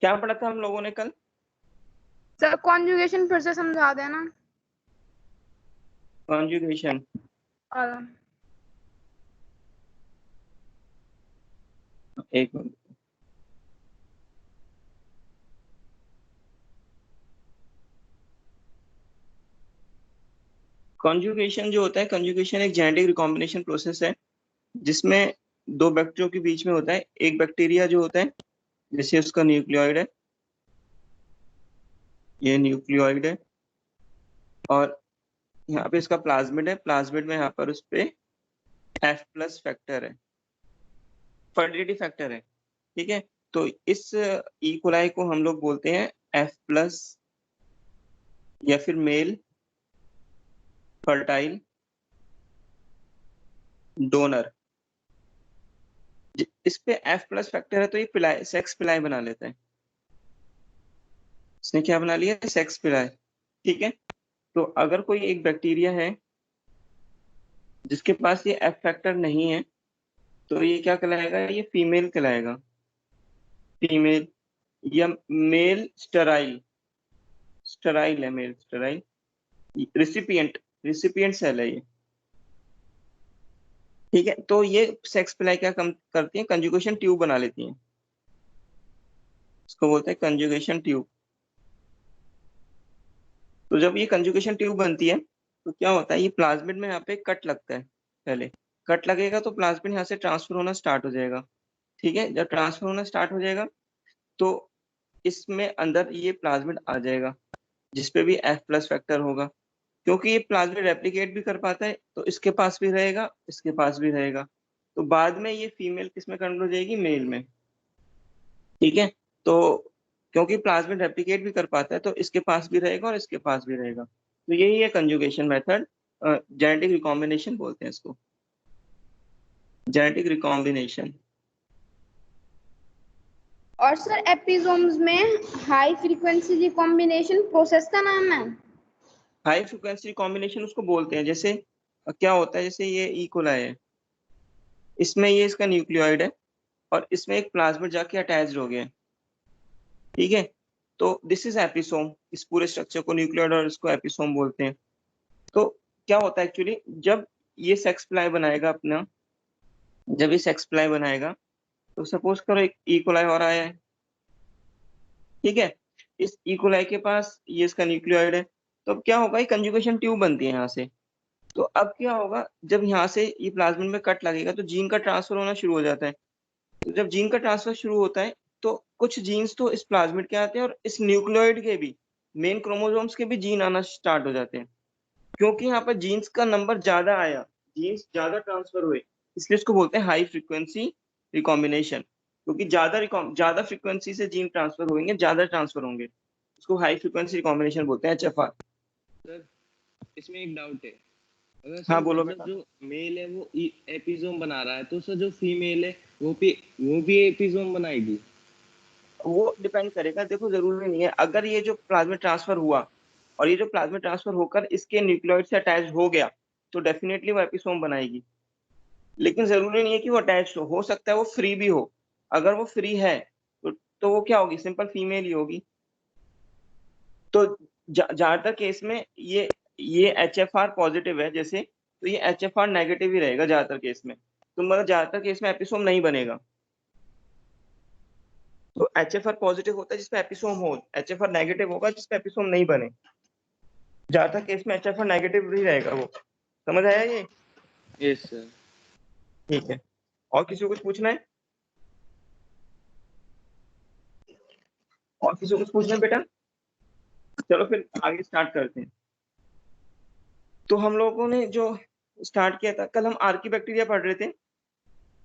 क्या पढ़ा था हम लोगों ने कल? सर कॉन्जुगेशन फिर से समझा देना। कॉन्जुगेशन। एक मिनट। कॉन्जुगेशन जो होता है, कॉन्जुगेशन एक जेनेटिक रिकॉम्बिनेशन प्रोसेस है जिसमें दो बैक्टीरिया के बीच में होता है। एक बैक्टीरिया जो होता है, जैसे उसका न्यूक्लियोइड है, ये न्यूक्लियोइड है, और यहाँ पे इसका प्लाज्मिड है। प्लाज्मिड में यहाँ पर उस पे F+ फैक्टर है, फर्टिलिटी फैक्टर है। ठीक है, तो इस ई कोलाई को हम लोग बोलते हैं F+ या फिर मेल फर्टाइल डोनर। इस पे F+ फैक्टर है तो ये पिलाई, सेक्स पिलाई बना लेता है। इसने क्या बना लिया? सेक्स पिलाई। ठीक है, तो अगर कोई एक बैक्टीरिया है जिसके पास ये F फैक्टर नहीं है तो ये क्या कहलाएगा? ये फीमेल कहलाएगा, फीमेल। या मेल स्टेराइल, स्टेराइल है, male sterile. Recipient, recipient cell है ये। ठीक है, तो ये सेक्स पिलाई क्या करती है? कंजुगेशन ट्यूब बना लेती हैं। इसको बोलते हैं कंजुगेशन ट्यूब। तो जब ये कंजुगेशन ट्यूब बनती है तो क्या होता है? ये प्लाज्मिड में यहाँ पे कट लगता है। पहले कट लगेगा तो प्लाज्मिड यहाँ से ट्रांसफर होना स्टार्ट हो जाएगा। ठीक है, जब ट्रांसफर होना स्टार्ट हो जाएगा तो इसमें अंदर ये प्लाज्मिड आ जाएगा जिसपे भी F+ फैक्टर होगा। क्योंकि ये प्लाज्मिड रेप्लिकेट भी कर पाता है तो इसके पास भी रहेगा, इसके पास भी रहेगा। तो बाद में ये फीमेल किस में कन्वर्ट हो जाएगी? मेल में। ठीक है, तो क्योंकि प्लाज्मिड रेप्लिकेट भी कर पाता है तो इसके पास भी रहेगा और इसके पास भी रहेगा। तो यही है कंजुगेशन मेथड। जेनेटिक रिकॉम्बिनेशन बोलते हैं इसको, जेनेटिक रिकॉम्बिनेशन। और सर एपिसोम्स में हाई फ्रीक्वेंसी रिकॉम्बिनेशन प्रोसेस का नाम है। हाई फ्रिक्वेंसी रिकॉम्बिनेशन उसको बोलते हैं। जैसे क्या होता है, जैसे ये ई कोलाई है, इसमें ये इसका न्यूक्लियोइड है और इसमें एक प्लाज्मिड जाके अटैच्ड हो गया है। ठीक है, तो दिस इज एपिसोम। इस पूरे स्ट्रक्चर को न्यूक्लियोइड और इसको एपिसोम बोलते हैं। तो क्या होता है एक्चुअली, जब ये सेक्स प्लाई बनाएगा अपना, जब ये सेक्स प्लाई बनाएगा तो सपोज करो एक ई कोलाई और आया है। ठीक है, इस ई कोलाई के पास ये इसका न्यूक्लियोइड है। तो अब क्या होगा? ये कंजुगेशन ट्यूब बनती है यहाँ से। तो अब क्या होगा? जब यहाँ से ये प्लाज्मिड में कट लगेगा तो जीन का ट्रांसफर होना शुरू हो जाता है। तो जब जीन का ट्रांसफर शुरू होता है तो कुछ जीन्स तो इस प्लाज्मिड के आते हैं और इस न्यूक्लियोइड के भी, मेन क्रोमोसोम्स के भी जीन आना स्टार्ट हो जाते हैं। क्योंकि यहाँ पर जीन्स का नंबर ज्यादा आया, जीन्स ज्यादा ट्रांसफर हुए, इसलिए इसको बोलते हैं हाई फ्रीक्वेंसी रिकॉम्बिनेशन। क्योंकि ज्यादा फ्रीक्वेंसी से जीन ट्रांसफर होंगे, ज्यादा ट्रांसफर होंगे, इसको हाई फ्रीक्वेंसी रिकॉम्बिनेशन बोलते हैं, HFR। सर इसमें एक डाउट है, अगर हाँ सर बोलो मतलब बेटा। जो मेल है वो एपिसोम बना रहा है तो सर जो फीमेल है वो भी एपिसोम बनाएगी? वो डिपेंड करेगा। देखो, जरूरी नहीं है। अगर ये जो प्लाज्मा ट्रांसफर हुआ और ये जो प्लाज्मा ट्रांसफर होकर इसके न्यूक्लियोइड से अटैच हो गया तो डेफिनेटली वो एपिसोम बनाएगी। लेकिन जरूरी नहीं है कि वो अटैच हो सकता है वो फ्री भी हो। अगर वो फ्री है तो वो क्या होगी? सिंपल फीमेल ही होगी। तो ज्यादातर केस में ये HFR पॉजिटिव है जैसे, तो ये HFR नेगेटिव ही रहेगा ज्यादातर केस में। तो मतलब ज्यादातर केस में एपिसोम नहीं बनेगा। तो HFR पॉजिटिव होता है जिसमें एपिसोम हो, HFR नेगेटिव होगा जिसमें एपिसोम नहीं बने। ज्यादातर केस में HFR नेगेटिव ही रहेगा वो। समझ आया ये? Yes sir. ठीक है, और किसी को कुछ पूछना है? और किसी को कुछ पूछना है बेटा? चलो फिर आगे स्टार्ट करते हैं। तो हम लोगों ने जो स्टार्ट किया था, कल हम आर्की बैक्टीरिया पढ़ रहे थे।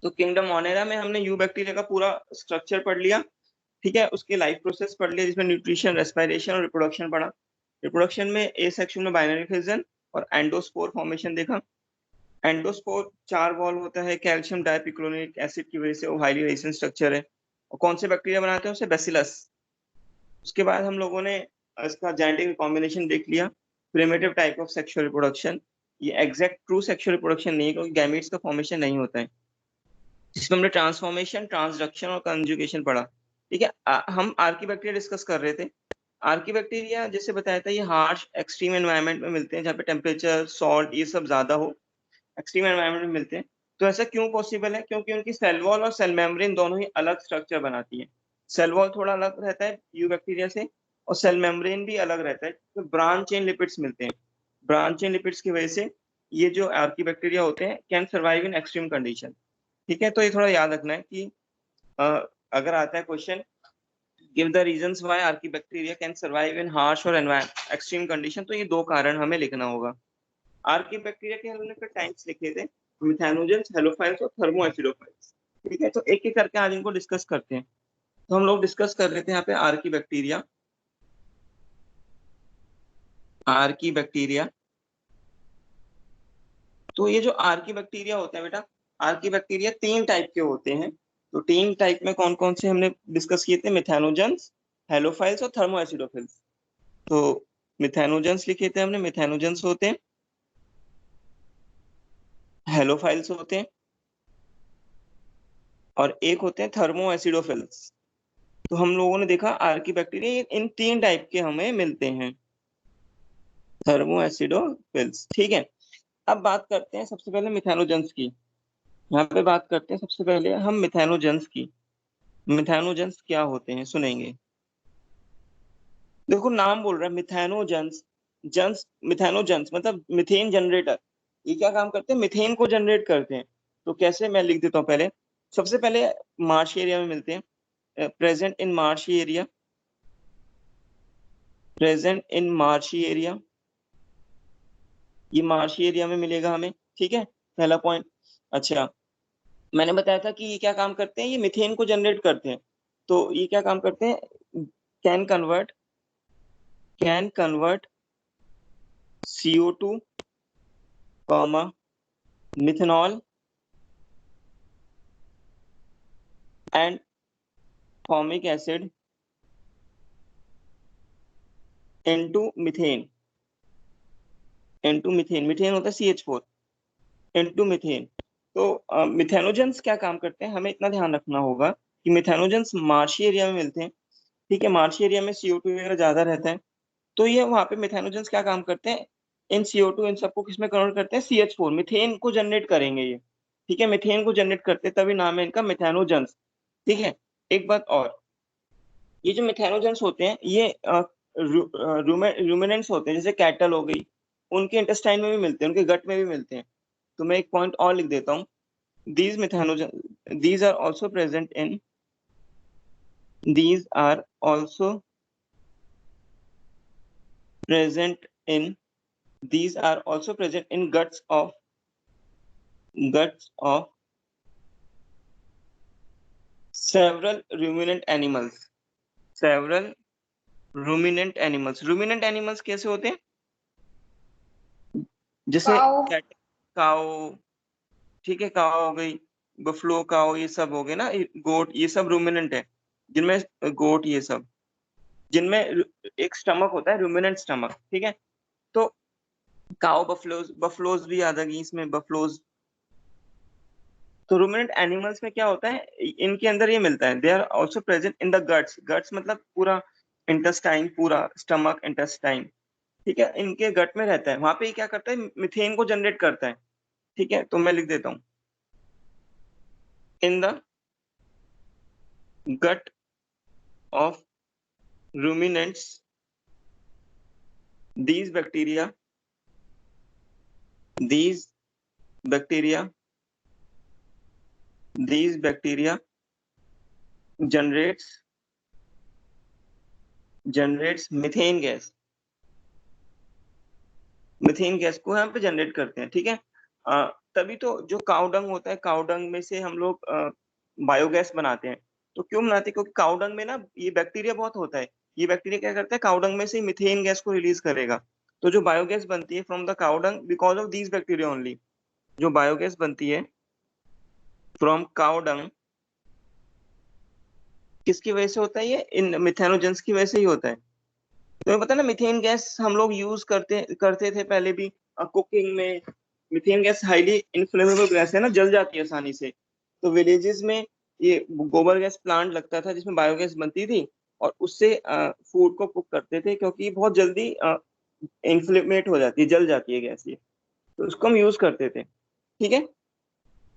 तो किंगडम ऑनेरा में हमने यू बैक्टीरिया का पूरा स्ट्रक्चर पढ़ लिया। ठीक है, उसके लाइफ प्रोसेस पढ़ लिया जिसमें न्यूट्रिशन, रेस्पिरेशन और रिप्रोडक्शन पढ़ा। रिप्रोडक्शन में ए सेक्शन में बाइनरी फिजन और एंडोस्पोर फॉर्मेशन देखा। एंडोस्पोर 4 वॉल होता है, कैल्शियम डाइपिक्लोनिक एसिड की वजह से वो हाईली रेजिस्टेंट स्ट्रक्चर है। और कौन से बैक्टीरिया बनाते हैं उसे? बेसिलस। उसके बाद हम लोगों ने इसका जेनेटिक कॉम्बिनेशन देख लिया, primitive type of sexual reproduction. ये एग्जैक्ट ट्रू सेक्सुअल रिप्रोडक्शन नहीं है क्योंकि गैमेट्स का फॉर्मेशन नहीं होता है। जिसमें हमने ट्रांसफॉर्मेशन, ट्रांसडक्शन और कंजुगेशन पढ़ा। ठीक है। हम आर्कीबैक्टीरिया डिस्कस कर रहे थे। आर्कीबैक्टीरिया जैसे बताया था ये हार्श एक्सट्रीम एनवायरनमेंट में मिलते हैं, जहाँ पे टेम्परेचर, सॉल्ट ये सब ज्यादा हो, एक्सट्रीम एनवायरनमेंट में मिलते हैं। तो ऐसा क्यों पॉसिबल है? क्योंकि उनकी सेल वॉल और सेल मेम्ब्रेन दोनों ही अलग स्ट्रक्चर बनाती है। सेल वॉल थोड़ा अलग रहता है यू बैक्टीरिया से, और सेल मेम्ब्रेन भी अलग रहता है। तो ब्रांच चेन लिपिड्स मिलते हैं। ब्रांच चेन लिपिड्स की वजह से ये जो आर्कीबैक्टीरिया होते हैं can survive in extreme condition. ठीक है, तो ये थोड़ा याद रखना है कि अ, अगर आता है question, give the reasons why archaebacteria can survive in harsh और एक्सट्रीम कंडीशन, तो ये दो कारण हमें लिखना होगा। आर्कीबैक्टीरिया के हमने फिर टाइप्स लिखे थे, मिथैनोजेंस, हेलोफाइल्स और थर्मोएसिडोफाइल्स। ठीक है, तो एक एक करके आज इनको डिस्कस करते हैं। तो हम लोग डिस्कस कर रहे थे यहाँ पे आर्कीबैक्टीरिया। आर्कीबैक्टीरिया, तो ये जो आर्कीबैक्टीरिया होता है बेटा, आर्कीबैक्टीरिया 3 टाइप के होते हैं। तो 3 टाइप में कौन कौन से हमने डिस्कस किए थे? मिथैनोजेंस, हेलोफाइल्स और थर्मोएसिडोफिल्स। तो मिथैनोजेंस लिखे थे हमने, मिथैनोजेंस होते हैं, हेलोफाइल्स होते हैं, और एक होते हैं थर्मोएसिडोफिल्स। तो हम लोगों ने देखा आर्कीबैक्टीरिया इन 3 टाइप के हमें मिलते हैं, थर्मोएसिडोफिल्स। ठीक है, अब बात करते हैं सबसे पहले मिथैनोजेंस की। यहाँ पे बात करते हैं सबसे पहले हम मिथैनोजेंस की। मिथैनोजेंस क्या होते हैं सुनेंगे। देखो नाम बोल रहा है मिथैनोजेंस। जेंस, मिथैनोजेंस मतलब मिथेन जनरेटर। ये क्या काम करते हैं? मिथेन को जनरेट करते हैं। तो कैसे, मैं लिख देता हूँ पहले। सबसे पहले मार्शी एरिया में मिलते हैं, present in marshy area, present in marshy area, ये मार्शी एरिया में मिलेगा हमें। ठीक है, पहला पॉइंट। अच्छा, मैंने बताया था कि ये क्या काम करते हैं, ये मिथेन को जनरेट करते हैं। तो ये क्या काम करते हैं? Can convert, can convert CO2 comma methanol and formic acid into methane, into methane. Methane होता है CH4, इनटू मीथेन। तो मिथेनोजेंस क्या काम करते हैं, हमें इतना ध्यान रखना होगा कि मिथेनोजेंस मार्शी एरिया में मिलते हैं। ठीक है, मार्शी एरिया में CO2 वगैरह ज्यादा रहता है। तो ये वहां पे मिथेनोजेंस क्या काम करते हैं, इन CO2 इन सबको किसमें कन्वर्ट करते हैं? CH4, मीथेन को जनरेट करेंगे ये। ठीक है, मीथेन को जनरेट करते हैं, तभी नाम है इनका मिथेनोजेंस। ठीक है, एक बात और, ये जो मिथेनोजेंस होते हैं ये रूमिनेंट्स होते हैं, जैसे कैटल हो गई, उनके इंटेस्टाइन में भी मिलते हैं, उनके गट में भी मिलते हैं। तो मैं एक पॉइंट और लिख देता हूँ, these methanogen, these are also present in, these are also present in, these are also present in guts of several ruminant animals, several ruminant animals। ruminant animals कैसे होते हैं? जैसे काऊ। काऊ, ठीक है, काऊ हो गई, बफलो काऊ, ये सब हो गए ना, गोट, ये सब रूमिनेंट है। जिनमें गोट, ये सब जिनमें एक स्टमक होता है, रूमिनेंट स्टमक। ठीक है, तो काऊ, बफलोज, बफलोज भी आ गई इसमें, बफलोज। तो रूमिनेंट एनिमल्स में क्या होता है, इनके अंदर ये मिलता है, they are also present in the guts. Guts मतलब पूरा इंटेस्टाइन, पूरा स्टमक, इंटेस्टाइन। ठीक है, इनके गट में रहता है, वहां पे ये क्या करता है, मिथेन को जनरेट करता है। ठीक है, तो मैं लिख देता हूँ, in the gut of ruminants these bacteria, these bacteria, these bacteria generates methane gas, methane gas को यहाँ पे जनरेट करते हैं। ठीक है, तभी तो जो काउडंग होता है, काउडंग में से हम लोग बायोगैस बनाते हैं। तो क्यों बनाते हैं? क्योंकि काउडंग में ना ये बैक्टीरिया बहुत होता है। ये बैक्टीरिया क्या करता है, काउडंग में से मीथेन गैस को रिलीज करेगा। तो जो बायोगैस बनती है from the cow dung, because of these bacteria only, जो बायोगैस बनती है फ्रॉम काउडंग, किसकी वजह से होता है? ये इन मिथेनोजेंस की वजह से ही होता है। तुम्हें पता है ना, मिथेन गैस हम लोग यूज करते करते थे पहले भी कुकिंग में। Methane gas highly inflammable gas है ना, जल जाती है आसानी से। तो विलेजेस में ये गोबर गैस प्लांट लगता था जिसमें बायोगैस बनती थी, और उससे फूड को कुक करते थे, क्योंकि ये बहुत जल्दी इन्फ्लेमेट हो जाती है, जल जाती है गैस ये, तो उसको हम यूज करते थे। ठीक है,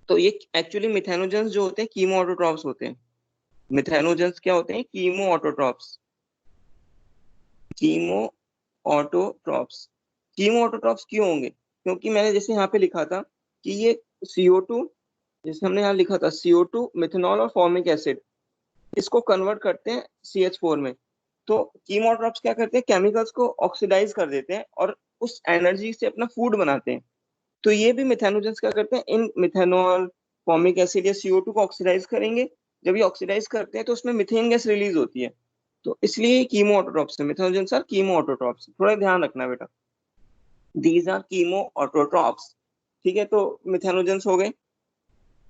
तो ये एक्चुअली मिथेनोजेंस जो होते हैं कीमो ऑटोट्रॉप्स होते हैं। मिथेनोजेंस क्या होते हैं? Chemo autotrophs. Chemo autotrophs. Chemo autotrophs क्यों होंगे? क्योंकि मैंने जैसे यहाँ पे लिखा था कि ये CO2, जैसे हमने यहाँ लिखा था CO2 मिथेनॉल और फॉर्मिक एसिड, इसको कन्वर्ट करते हैं CH4 में। तो कीमोट्रॉप्स क्या करते हैं? केमिकल्स को ऑक्सीडाइज कर देते हैं और उस एनर्जी से अपना फूड बनाते हैं। तो ये भी मिथेनोजेंस क्या करते हैं? इन मिथेनॉल, फॉर्मिक एसिड या CO2 को ऑक्सीडाइज करेंगे। जब ये ऑक्सीडाइज करते हैं तो उसमें मीथेन गैस रिलीज होती है। तो इसलिए कीमो ऑटोट्रॉप्स है, मिथेनोजेंस आर कीमो ऑटोट्रॉप्स। थोड़ा ध्यान रखना बेटा, दीज आर कीमो ऑटोट्रॉप्स। ठीक है, तो मिथेनोजेंस हो गए।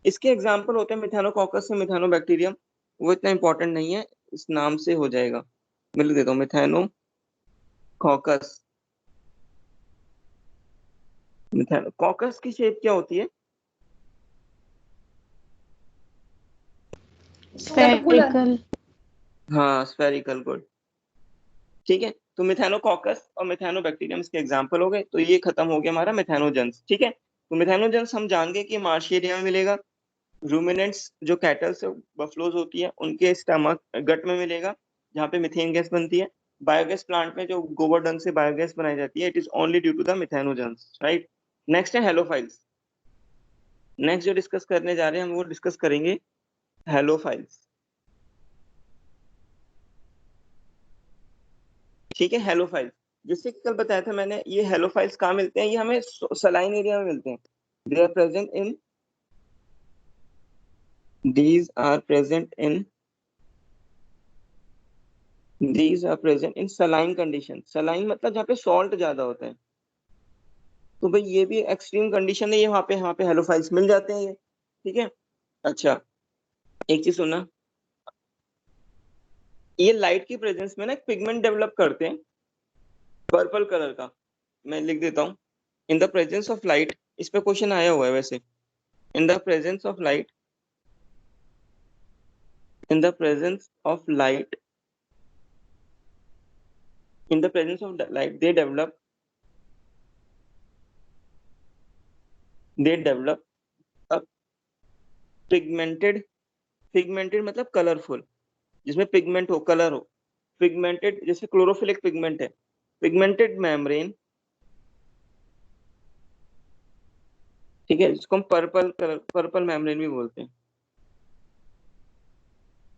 इसके एग्जाम्पल होते हैं मिथेनोकॉकस से मिथेनोबैक्टीरियम। वो इतना इंपॉर्टेंट नहीं है, इस नाम से हो जाएगा। मैं लिख देता हूँ मिथेनोकॉकस। मिथेनोकॉकस की शेप क्या होती है? सर्कुलर। स्फेरिकल। हाँ, स्फेरिकल, गुड। ठीक है, तो मिथेनोकॉकस और मिथेनोबैक्टीरियम इसके एग्जाम्पल हो गए। तो ये खत्म हो गया हमारा मिथेनोजेंस। ठीक है, तो मिथेनोजेंस हम जान गए कि मार्शी एरिया में मिलेगा। रूमिनेंट्स जो कैटल्स बफलोज होती है उनके स्टमक गट में मिलेगा, जहाँ पे मिथेन गैस बनती है। बायोगैस प्लांट में जो गोबर डंग से बायोगैस बनाई जाती है, it is only due to the methanogens, right. Next है हेलोफाइल्स। नेक्स्ट जो डिस्कस करने जा रहे हैं हम वो डिस्कस करेंगे हेलोफाइल्स। ठीक है, हेलोफाइल्स, जैसे कि कल बताया था मैंने, ये हेलोफाइल्स कहाँ मिलते हैं? ये हमें सलाइन एरिया में मिलते हैं। They are present in these are present in these are present in saline condition। saline मतलब जहाँ पे सॉल्ट ज्यादा होता है। तो भाई ये भी एक्सट्रीम कंडीशन है, ये वहाँ पे हेलोफाइल्स मिल जाते हैं ये। ठीक है, अच्छा, एक चीज सुनना, ये लाइट की प्रेजेंस में ना एक पिगमेंट डेवलप करते हैं पर्पल कलर का। मैं लिख देता हूँ, in the presence of light. इस पे क्वेश्चन आया हुआ है वैसे। In the presence of light, in the presence of light, in the presence of light they develop a pigmented. Pigmented मतलब कलरफुल, जिसमें पिगमेंट हो, कलर हो। पिगमेंटेड जैसे क्लोरोफिलिक पिगमेंट है, पिगमेंटेड मेम्ब्रेन। ठीक है, जिसको हम पर्पल कलर, पर्पल मेम्ब्रेन भी बोलते हैं।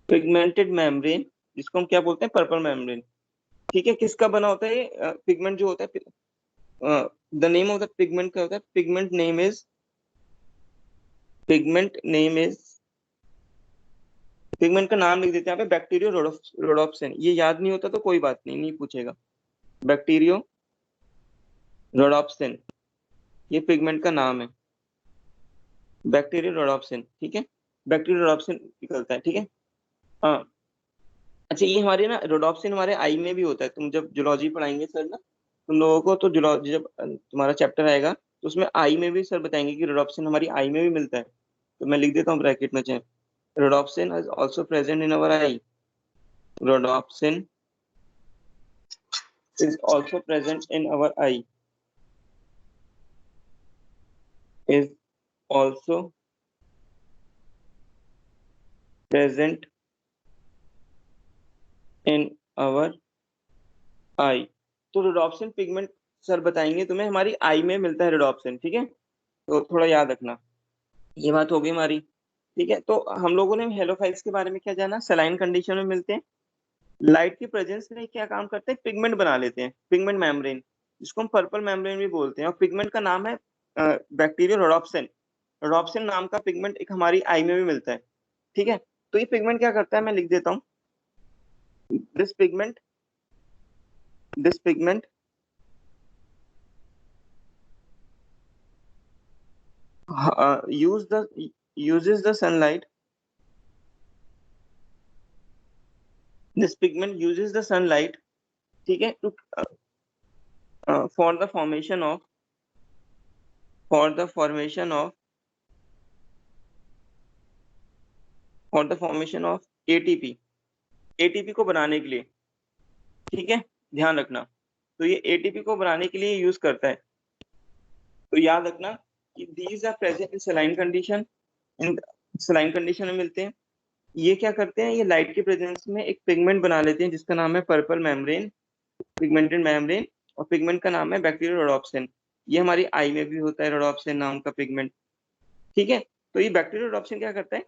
पिगमेंटेड मेम्ब्रेन, जिसको हम क्या बोलते हैं? Purple membrane. ठीक है, किसका बना होता है ये पिगमेंट जो होता है? The name of the pigment क्या होता है? पिगमेंट नेम इज पिगमेंट का नाम लिख देते हैं यहाँ पे, बैक्टीरियो रोडोप्सिन। ये याद नहीं होता तो कोई बात नहीं, नहीं पूछेगा। बैक्टीरियो रोडोप्सिन, ये पिगमेंट का नाम है, बैक्टीरियो रोडोप्सिन। ठीक है, बैक्टीरियो रोडोप्सिन निकलता है। ठीक है, हाँ। अच्छा, ये हमारे ना रोडोप्सिन हमारे आई में भी होता है। तुम जब जूलॉजी पढ़ाएंगे सर ना, तुम लोगों को तो जूलॉजी जब तुम्हारा चैप्टर आएगा तो उसमें आई में भी सर बताएंगे कि रोडोप्सिन हमारी आई में भी मिलता है। तो मैं लिख देता हूँ ब्रैकेट में, चाहे rhodopsin is also present in our I. Rhodopsin is also present in our eye, is also present in our eye। तो रोडोप्सिन पिगमेंट सर बताएंगे तुम्हें, हमारी आई में मिलता है रोडोप्सिन। ठीक है, तो थोड़ा याद रखना। ये बात हो गई हमारी। ठीक है, तो हम लोगों ने हेलोफाइल्स के बारे में क्या जाना? सलाइन कंडीशन में मिलते हैं, लाइट की प्रेजेंस में क्या काम करते हैं? पिगमेंट बना लेते हैं, पिगमेंट मेम्ब्रेन, जिसको हम पर्पल मेम्ब्रेन भी बोलते हैं। और पिगमेंट का नाम है बैक्टीरिया रोडोप्सिन। रोडोप्सिन नाम का पिगमेंट एक हमारी आई में भी मिलता है। ठीक है, तो ये पिगमेंट क्या करता है? मैं लिख देता हूँ, this pigment use the uses the sunlight, this pigment uses the sunlight, ठीक है, to for the formation of for the formation of for the formation of ATP, ATP को बनाने के लिए, ठीक है, ध्यान रखना। तो ये एटीपी को बनाने के लिए यूज करता है। तो याद रखना कि these are present in saline condition, in saline condition में मिलते हैं। ये क्या करते हैं, ये लाइट के प्रेजेंस में एक पिगमेंट बना लेते हैं जिसका नाम है पर्पल मेम्ब्रेन, पिगमेंटेड मेम्ब्रेन, और पिगमेंट का नाम है बैक्टीरियल रोडोप्सिन। ये हमारी आई में भी होता है रोडोप्सिन नाम का पिगमेंट, ठीक है। तो ये बैक्टीरियल रोडोप्सिन क्या करता है,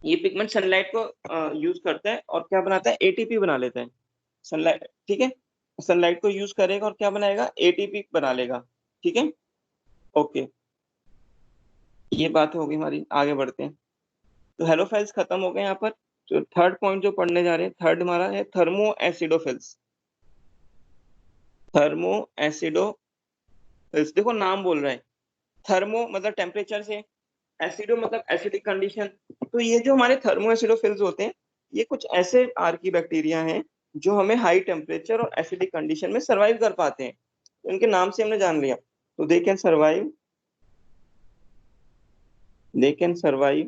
ये पिगमेंट सनलाइट को यूज करता है और क्या बनाता है, एटीपी बना लेता है। सनलाइट, ठीक है, सनलाइट को यूज करेगा और क्या बनाएगा, एटीपी बना लेगा, ठीक है। ओके, ये बात होगी हमारी, आगे बढ़ते हैं। तो हेलोफाइल्स खत्म हो गए यहाँ पर। तो थर्ड पॉइंट जो पढ़ने जा रहे हैं, थर्ड हमारा है थर्मो एसिडोफिल्स। थर्मो एसिडोफिल्स, देखो नाम बोल रहा है, थर्मो मतलब टेम्परेचर से, एसिडो मतलब एसिडिक कंडीशन। तो ये जो हमारे थर्मो एसिडोफिल्स होते हैं, ये कुछ ऐसे आर्की बैक्टीरिया हैं जो हमें हाई टेम्परेचर और एसिडिक कंडीशन में सर्वाइव कर पाते हैं। तो इनके नाम से हमने जान लिया। तो they can survive, they can survive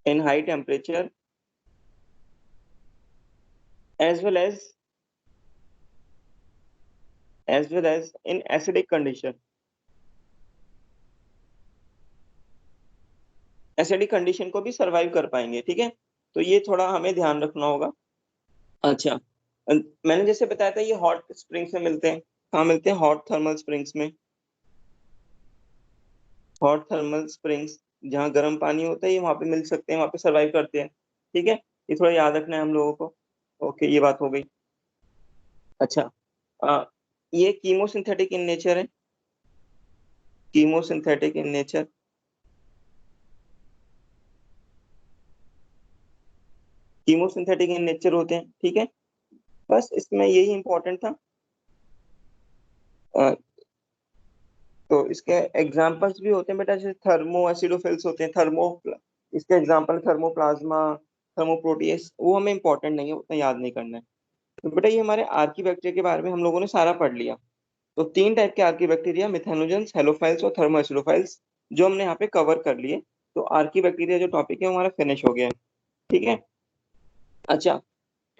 in high temperature as well as in acidic condition, acidic condition को भी सरवाइव कर पाएंगे, ठीक है। तो ये थोड़ा हमें ध्यान रखना होगा। अच्छा, मैंने जैसे बताया था ये हॉट स्प्रिंग्स में मिलते हैं। कहाँ मिलते हैं, हॉट थर्मल स्प्रिंग्स में। हॉट थर्मल स्प्रिंग्स, जहाँ गर्म पानी होता है, ये वहां पे मिल सकते हैं, वहां पे सर्वाइव करते हैं, ठीक है। ये थोड़ा याद रखना है हम लोगों को। ओके, ये बात हो गई। अच्छा, ये कीमोसिंथेटिक इन नेचर है, chemosynthetic in nature. Chemosynthetic in nature होते हैं, ठीक है। बस इसमें यही इंपॉर्टेंट था। अ, तो इसके एग्जांपल्स भी होते हैं बेटा, जैसे थर्मो एसिडोफिल्स होते हैं, थर्मो, इसके एग्जांपल थर्मोप्लाज्मा, थर्मोप्रोटियस, वो हमें इंपॉर्टेंट नहीं है, उतना याद नहीं करना है। तो बेटा ये हमारे आर्की बैक्टीरिया के बारे में हम लोगों ने सारा पढ़ लिया। तो तीन टाइप के आर्की बैक्टीरिया, मिथेनोजेंस, हेलोफाइल्स और थर्मो एसिडोफाइल्स, जो हमने यहाँ पे कवर कर लिए। तो आर्की बैक्टीरिया जो टॉपिक है वो हमारा फिनिश हो गया है, ठीक है। अच्छा,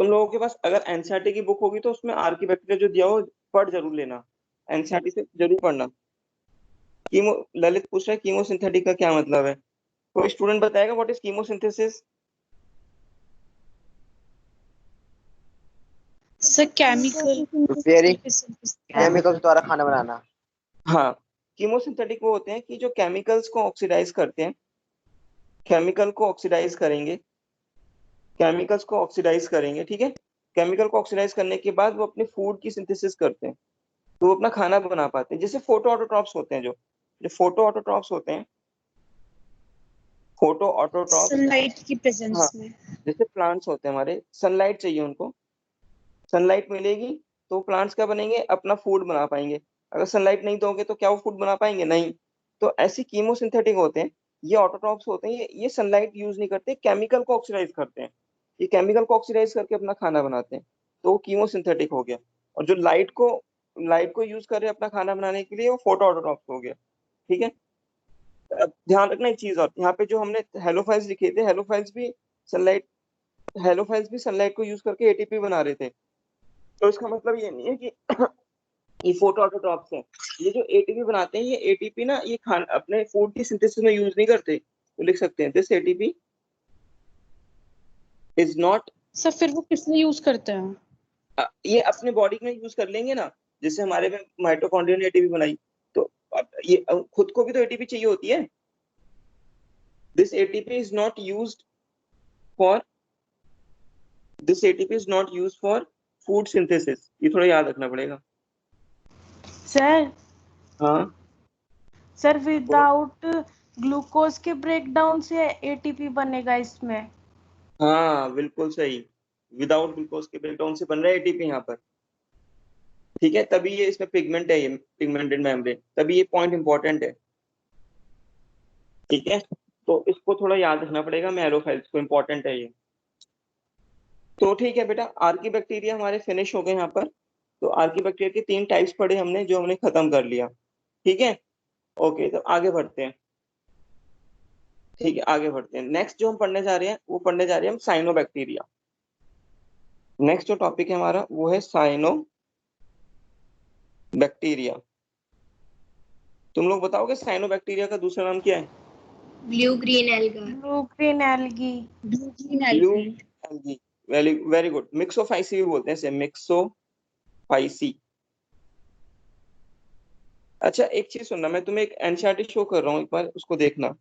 तुम लोगों के पास अगर एनसीईआरटी की बुक होगी तो उसमें आर्की बैक्टीरिया जो दिया हो पढ़ जरूर लेना, एनसीईआरटी से जरूर पढ़ना। कीमो, ललित पूछ रहा है कीमोसिंथेटिक का क्या मतलब है, कोई स्टूडेंट बताएगा what is chemosynthesis. Sir chemical preparing chemical chemicals द्वारा खाना बनाना। हाँ, कीमोसिंथेटिक वो होते हैं कि जो केमिकल्स को ऑक्सीडाइज करते हैं, केमिकल को ऑक्सीडाइज करेंगे, केमिकल्स को ऑक्सीडाइज करेंगे, ठीक है। केमिकल को ऑक्सीडाइज करने के बाद वो अपने फूड की सिंथेसिस करते हैं, तो वो अपना खाना बना पाते हैं। जैसे फोटो ऑटोट्रॉप्स होते हैं, जो फोटो ऑटोट्रॉप्स होते हैं, फोटो ऑटोट्रॉप्स, सनलाइट की हाँ, प्रेजेंस में। जैसे प्लांट्स होते हैं हमारे, सनलाइट चाहिए उनको, सनलाइट मिलेगी तो प्लांट्स क्या बनेंगे, अपना फूड बना पाएंगे। अगर सनलाइट नहीं दोगे तो क्या वो फूड बना पाएंगे, नहीं। तो ऐसे कीमोसिंथेटिक होते हैं, ये ऑटोट्रॉप्स होते हैं, ये सनलाइट यूज नहीं करते, केमिकल को ऑक्सीडाइज करते हैं। ये केमिकल को ऑक्सीडाइज करके अपना खाना बनाते हैं, तो वो कीमोसिंथेटिक हो गया। और जो लाइट को यूज कर रहे हैं अपना खाना बनाने के लिए, वो फोटो ऑटोट्रॉप्स हो गया, ठीक है। अब ध्यान रखना एक चीज और, यहाँ पे जो हमने हेलोफाइल्स लिखे थे, सनलाइट हेलोफाइल्स भी सनलाइट को यूज करके एटीपी बना रहे थे। तो इसका मतलब ये नहीं है कि ये फोटो ऑटोट्रॉप्स हैं। ये जो एटीपी बनाते हैं, ये एटीपी ना, ये खान अपने फूड की सिंथेसिस में यूज नहीं करते। तो लिख सकते हैं this ATP is not, sir फिर वो किस लिए यूज करते हैं? ये अपने बॉडी में यूज कर लेंगे ना, जैसे हमारे में माइटोकॉन्ड्रिया ने एटीपी बनाई, तो अब ये खुद को भी तो एटीपी चाहिए होती है। This ATP is not used for, this ATP is not used for food synthesis, ये थोड़ा याद रखना पड़ेगा। सर हाँ, सर विदाउट ग्लूकोज के ब्रेकडाउन से एटीपी बनेगा इसमें। हाँ बिल्कुल सही, विदाउट ग्लूकोज के ब्रेकडाउन से बन रहा है एटीपी यहाँ पर, ठीक है। तभी ये इसमें पिगमेंट है, ये पिगमेंटेड मेम्ब्रेन, तभी ये पॉइंट इंपॉर्टेंट है, ठीक है। तो इसको थोड़ा याद रखना पड़ेगा, मैलोफाइल्स को, इंपॉर्टेंट है ये। तो ठीक है बेटा, आर्की बैक्टीरिया हमारे फिनिश हो गए यहाँ पर। तो आर्की बैक्टीरिया के तीन टाइप्स पढ़े हमने, जो हमने खत्म कर लिया, ठीक है। ओके, तो आगे बढ़ते हैं। ठीक है, आगे बढ़ते हैं। नेक्स्ट जो हम पढ़ने जा रहे हैं वो पढ़ने जा रहे हैं हम साइनोबैक्टीरिया। नेक्स्ट जो टॉपिक है हमारा वो है साइनोबैक्टीरिया। तुम लोग बताओगे साइनोबैक्टीरिया का दूसरा नाम क्या है? Blue green alga. Blue green algae. Blue algae. Very very good. Myxophyceae भी बोलते हैं इसे, मिक्सोफाइसी। अच्छा एक चीज सुनना, मैं तुम्हें एक एनसीईआरटी शो कर रहा हूँ, एक बार उसको देखना।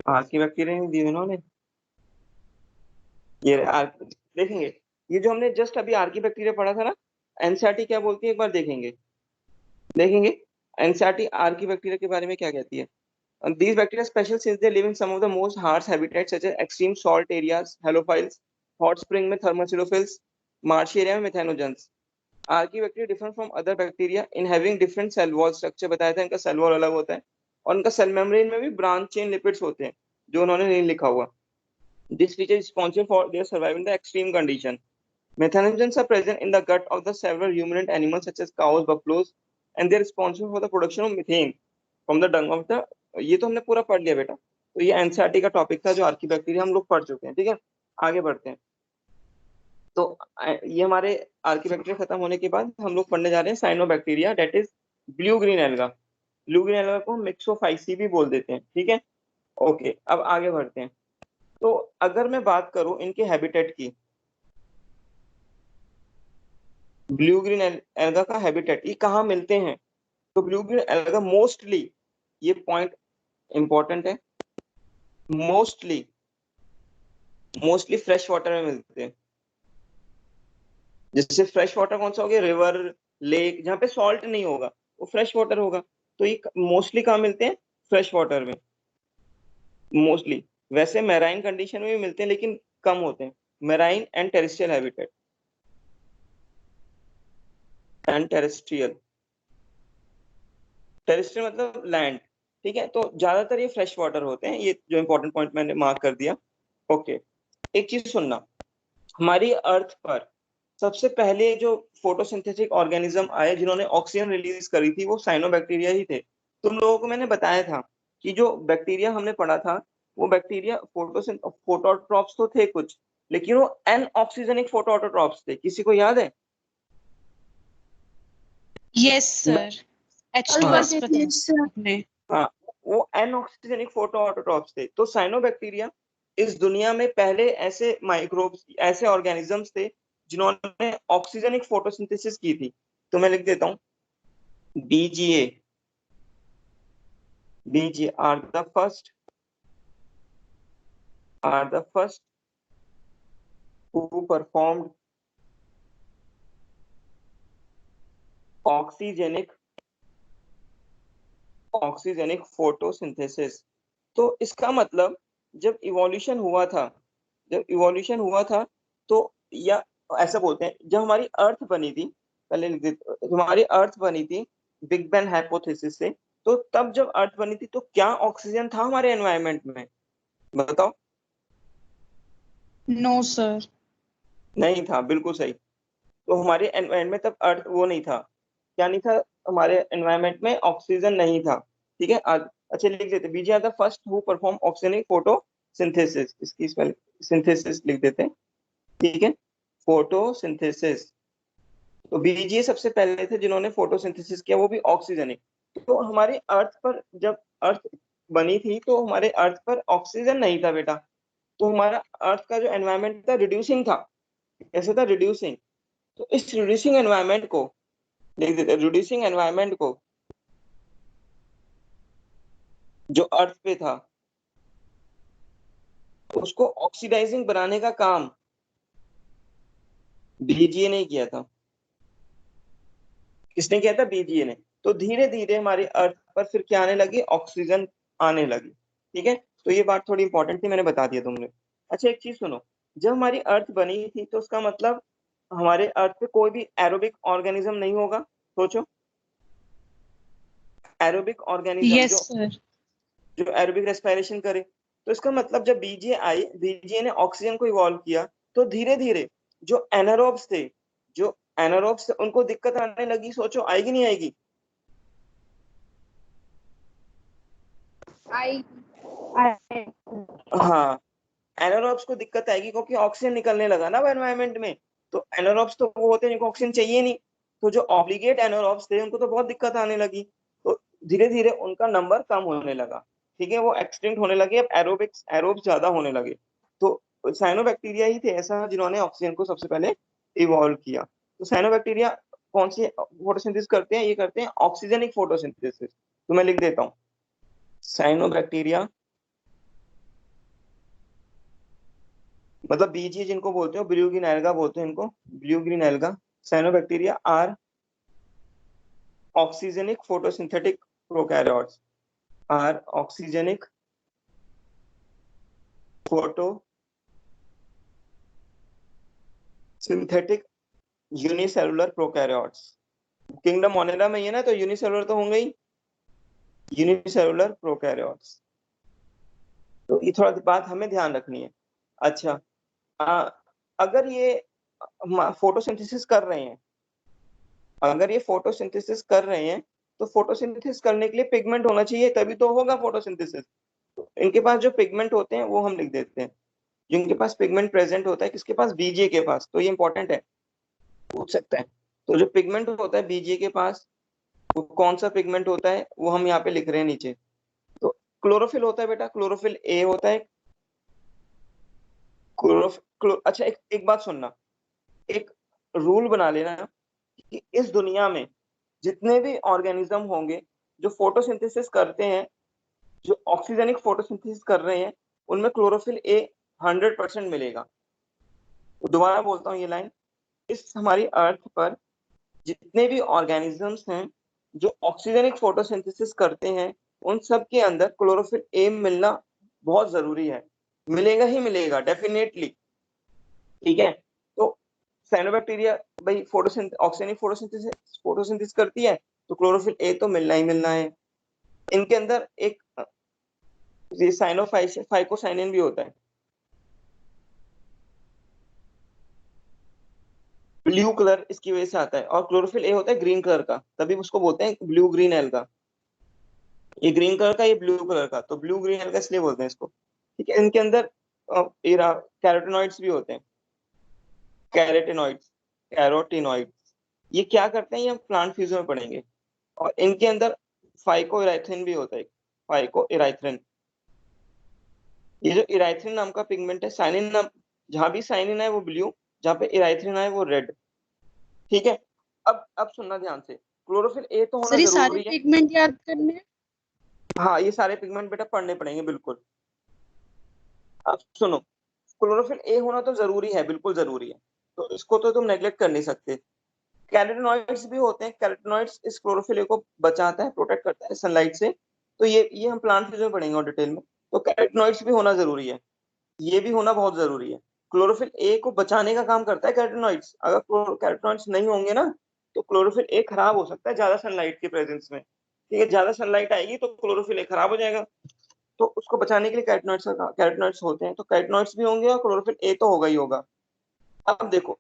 आर्की बैक्टीरिया नहीं दी इन्होंने। ये देखेंगे, ये जो हमने जस्ट अभी आर्की बैक्टीरिया पढ़ा था ना, एनसीईआरटी क्या बोलती है एक बार देखेंगे। देखेंगे एनसीईआरटी आर्की बैक्टीरिया के बारे में क्या कहती है। These bacteria are special since they live in some of the most harsh habitats such as extreme salt areas, halophiles, hot spring में thermophilophiles, marshy area में methanogens. Archaebacteria differ from other bacteria in having different cell wall structure। बताया था इनका cell wall अलग होता है और इनका सेल मेम्ब्रेन में भी ब्रांच चेन लिपिड्स होते हैं जो उन्होंने नहीं लिखा हुआ। This feature is responsible for their survival in the extreme condition. Methanogens are present in the gut of the several ruminant animals such as cows, buffaloes, and they are responsible for the production of methane from the dung of the। ये तो हमने पूरा पढ़ लिया बेटा। तो ये NCERT का टॉपिक था जो आर्कीबैक्टीरिया हम लोग पढ़ चुके हैं। ठीक है, आगे बढ़ते हैं। तो ये हमारे आर्कीबैक्टीरिया खत्म होने के बाद हम लोग पढ़ने जा रहे हैं cyanobacteria, that is blue green alga. Blue green alga को मिक्सोफाइसी भी बोल देते हैं। ठीक है, ओके, अब आगे बढ़ते हैं। तो अगर मैं बात करूं इनके हैबिटेट की, ब्लू ग्रीन एल्गा का हैबिटेट, ये कहाँ मिलते हैं? तो ब्लू ग्रीन एल्गा मोस्टली, ये पॉइंट इंपॉर्टेंट है, मोस्टली मोस्टली फ्रेश वाटर में मिलते हैं। जैसे फ्रेश वाटर कौन सा हो गया? रिवर, लेक, जहाँ पे सॉल्ट नहीं होगा वो फ्रेश वाटर होगा। तो ये मोस्टली कहाँ मिलते हैं? फ्रेश वाटर में मोस्टली। वैसे मैराइन कंडीशन में भी मिलते हैं लेकिन कम होते हैं। Marine and terrestrial habitat, and terrestrial, terrestrial मतलब लैंड। ठीक है, तो ज्यादातर ये फ्रेश वाटर होते हैं। ये जो इंपॉर्टेंट पॉइंट मैंने मार्क कर दिया। ओके, एक चीज सुनना, हमारी अर्थ पर सबसे पहले जो फोटोसिंथेटिक ऑर्गेनिज्म आए जिन्होंने ऑक्सीजन रिलीज करी थी वो साइनोबैक्टीरिया ही थे। तुम लोगों को मैंने बताया था कि जो बैक्टीरिया हमने पढ़ा था वो बैक्टीरिया फोटोट्रॉप्स तो थे कुछ, लेकिन वो एनऑक्सीजनिक फोटोट्रॉप्स थे। किसी को याद है? यस सर, H2 हाँ। आपने। हाँ, वो एनऑक्सीजनिक फोटोट्रॉप्स थे। तो साइनोबैक्टीरिया इस दुनिया में पहले ऐसे माइक्रोब्स, ऐसे ऑर्गेनिजम्स थे जिन्होंने ऑक्सीजनिक फोटोसिंथेसिस की थी। तो मैं लिख देता हूँ, BGA, BGA are the first who performed oxygenic photosynthesis. तो इसका मतलब जब इवोल्यूशन हुआ था तो, या ऐसा बोलते हैं जब हमारी अर्थ बनी थी, पहले लिख देते, हमारी अर्थ बनी थी बिग बैंग हाइपोथेसिस से, तो तब जब अर्थ बनी थी तो क्या ऑक्सीजन था हमारे एनवायरनमेंट में? बताओ। No sir. नहीं था, बिल्कुल सही। तो हमारे एनवायरनमेंट में तब अर्थ वो नहीं था, क्या नहीं था? हमारे एनवायरनमेंट में ऑक्सीजन नहीं था। ठीक है, अच्छा लिख देते, BG are the first who perform oxygenic photosynthesis. इसकी स्पेल सिंथेसिस लिख देते हैं। ठीक है, फोटोसिंथेसिस। तो बीजे सबसे पहले थे जिन्होंने फोटोसिंथेसिस किया, वो भी ऑक्सीजनिक। तो हमारी अर्थ पर जब अर्थ बनी थी तो हमारे अर्थ पर ऑक्सीजन नहीं था बेटा। तो हमारा अर्थ का जो एनवायरनमेंट था रिड्यूसिंग था। कैसे था? रिड्यूसिंग। तो इस रिड्यूसिंग एनवायरनमेंट को लिख देते हैं, रिड्यूसिंग एनवायरनमेंट को जो अर्थ पे था उसको ऑक्सीडाइजिंग बनाने का काम बीजीए ने किया था। किसने किया था? बीजीए ने। तो धीरे धीरे हमारी अर्थ पर फिर क्या आने लगी? ऑक्सीजन आने लगी। ठीक है, तो ये बात थोड़ी इंपॉर्टेंट थी, मैंने बता दिया तुमने। अच्छा एक चीज सुनो, जब हमारी अर्थ बनी थी तो उसका मतलब हमारे अर्थ पे कोई भी एरोबिक ऑर्गेनिज्म नहीं होगा। सोचो, एरोबिक ऑर्गेनिज्म Yes, जो sir. जो एरोबिक रेस्पिरेशन करे, तो इसका मतलब जब बीजीए आई, बीजीए ने ऑक्सीजन को इवॉल्व किया, तो धीरे धीरे जो एनारोब्स थे, जो एनारोब्स थे उनको दिक्कत आने लगी। सोचो आएगी नहीं आएगी? आई हाँ, एनारोब्स को दिक्कत आएगी क्योंकि ऑक्सीजन निकलने लगा ना एनवायरमेंट में। तो एनारोब्स तो वो होते हैं जिनको ऑक्सीजन चाहिए नहीं, तो जो ऑब्लिगेट एनारोब्स थे उनको तो बहुत दिक्कत आने लगी। तो धीरे धीरे उनका नंबर कम होने लगा। ठीक है, वो एक्सटिंक्ट होने लगे। अब एरोबिक्स एरोब्स ज्यादा होने लगे। तो साइनोबैक्टीरिया ही थे ऐसा जिन्होंने ऑक्सीजन को सबसे पहले इवॉल्व किया। तो साइनोबैक्टीरिया कौन सी फोटोसिंथेसिस करते हैं? ये करते हैं ऑक्सीजनिक फोटोसिंथेसिस। तो मैं लिख देता हूँ, साइनोबैक्टीरिया मतलब बीजीए जिनको बोलते हो, ब्लू ग्रीन एल्गा बोलते हैं इनको, blue green alga. Cyanobacteria are oxygenic photosynthetic prokaryotes, are oxygenic photosynthetic unicellular prokaryotes. Kingdom Monera में ही है ना, तो यूनिसेलुलर तो होंगे ही, यूनिसेलुलर प्रोकैरियोट्स। तो ये थोड़ा बात हमें ध्यान रखनी है। अच्छा, आ, अगर ये फोटोसिंथेसिस कर रहे हैं, अगर ये फोटोसिंथेसिस कर रहे हैं, तो फोटोसिंथेसिस करने के लिए पिगमेंट होना चाहिए, तभी तो होगा फोटोसिंथेसिस। इनके पास जो पिगमेंट होते हैं वो हम लिख देते हैं। जिनके पास पिगमेंट प्रेजेंट होता है, किसके पास? बीजीए के पास। तो ये इंपॉर्टेंट है, पूछ सकता है। तो जो पिगमेंट होता है बीजीए के पास, वो कौन सा पिगमेंट होता है वो हम यहाँ पे लिख रहे हैं नीचे। तो क्लोरोफिल होता है बेटा, क्लोरोफिल ए होता है। अच्छा एक बात सुनना, एक रूल बना लेना कि इस दुनिया में जितने भी ऑर्गेनिज्म होंगे जो फोटोसिंथेसिस करते हैं, जो ऑक्सीजनिक फोटोसिंथेसिस कर रहे हैं, उनमें क्लोरोफिल ए 100% मिलेगा। तो दोबारा बोलता हूँ ये लाइन, इस हमारी अर्थ पर जितने भी ऑर्गेनिजम्स हैं जो ऑक्सीजनिक फोटोसिंथेसिस करते हैं, उन सब के अंदर क्लोरोफिल ए मिलना बहुत जरूरी है। मिलेगा ही मिलेगा डेफिनेटली। ठीक है, तो साइनोबैक्टीरिया भाई ऑक्सीजनिक फोटोसिंथेसिस फोटोसिंथेसिस करती है, तो क्लोरोफिल ए तो मिलना ही मिलना है। इनके अंदर एक ये फाइकोसाइनिन भी होता है, ब्लू कलर इसकी वजह से आता है। और क्लोरोफिल ए होता है ग्रीन कलर का, तभी उसको बोलते हैं ब्लू ग्रीन एल्गा। ये ग्रीन कलर का, ये ब्लू कलर का, तो ब्लू ग्रीन एल्गा इसलिए बोलते हैं इसको। ठीक है, इनके अंदर कैरोटिनॉइड्स भी होते हैं, कैरोटिनॉइड्स, कैरोटिनॉइड्स। ये क्या करते हैं ये हम प्लांट फ्यूजन में पढ़ेंगे। और इनके अंदर फाइकोइराइथ्रिन भी होता है, फाइकोइराइथ्रिन। ये जो इराइथ्रिन नाम का पिगमेंट है, साइनिन नाम, जहां भी साइनिन है वो ब्लू, जहां पे इराइथ्रिन है वो रेड। ठीक है, अब सुनना ध्यान से, क्लोरोफिल ए तो होना सर ये सारे जरूरी है। पिगमेंट याद करने हैं? हाँ, ये सारे पिगमेंट बेटा पढ़ने पड़ेंगे बिल्कुल। अब सुनो, क्लोरोफिल ए होना तो जरूरी है, बिल्कुल जरूरी है, तो इसको तो तुम नेग्लेक्ट कर नहीं सकते। कैरोटिनॉइड्स भी होते हैं, कैरोटिनॉइड्स इस क्लोरोफिल ए को बचाता है, प्रोटेक्ट करता है सनलाइट से। तो ये हम प्लांट फ्यूजन में पढ़ेंगे और डिटेल में। तो कैरोटिनॉइड्स भी होना जरूरी है, ये भी होना बहुत जरूरी है। क्लोरोफिल ए को बचाने का काम करता है कैरोटिनॉइड्स। अगर कैरोटिनॉइड्स नहीं होंगे ना, तो क्लोरोफिल ए खराब हो सकता है ज्यादा सनलाइट के प्रेजेंस में। ठीक है, ज्यादा सनलाइट आएगी तो क्लोरोफिल ए खराब हो जाएगा। तो उसको बचाने के लिए कैरोटिनॉइड्स होते हैं, तो कैरोटिनॉइड्स भी होंगे और क्लोरोफिल ए तो होगा ही होगा। अब देखो,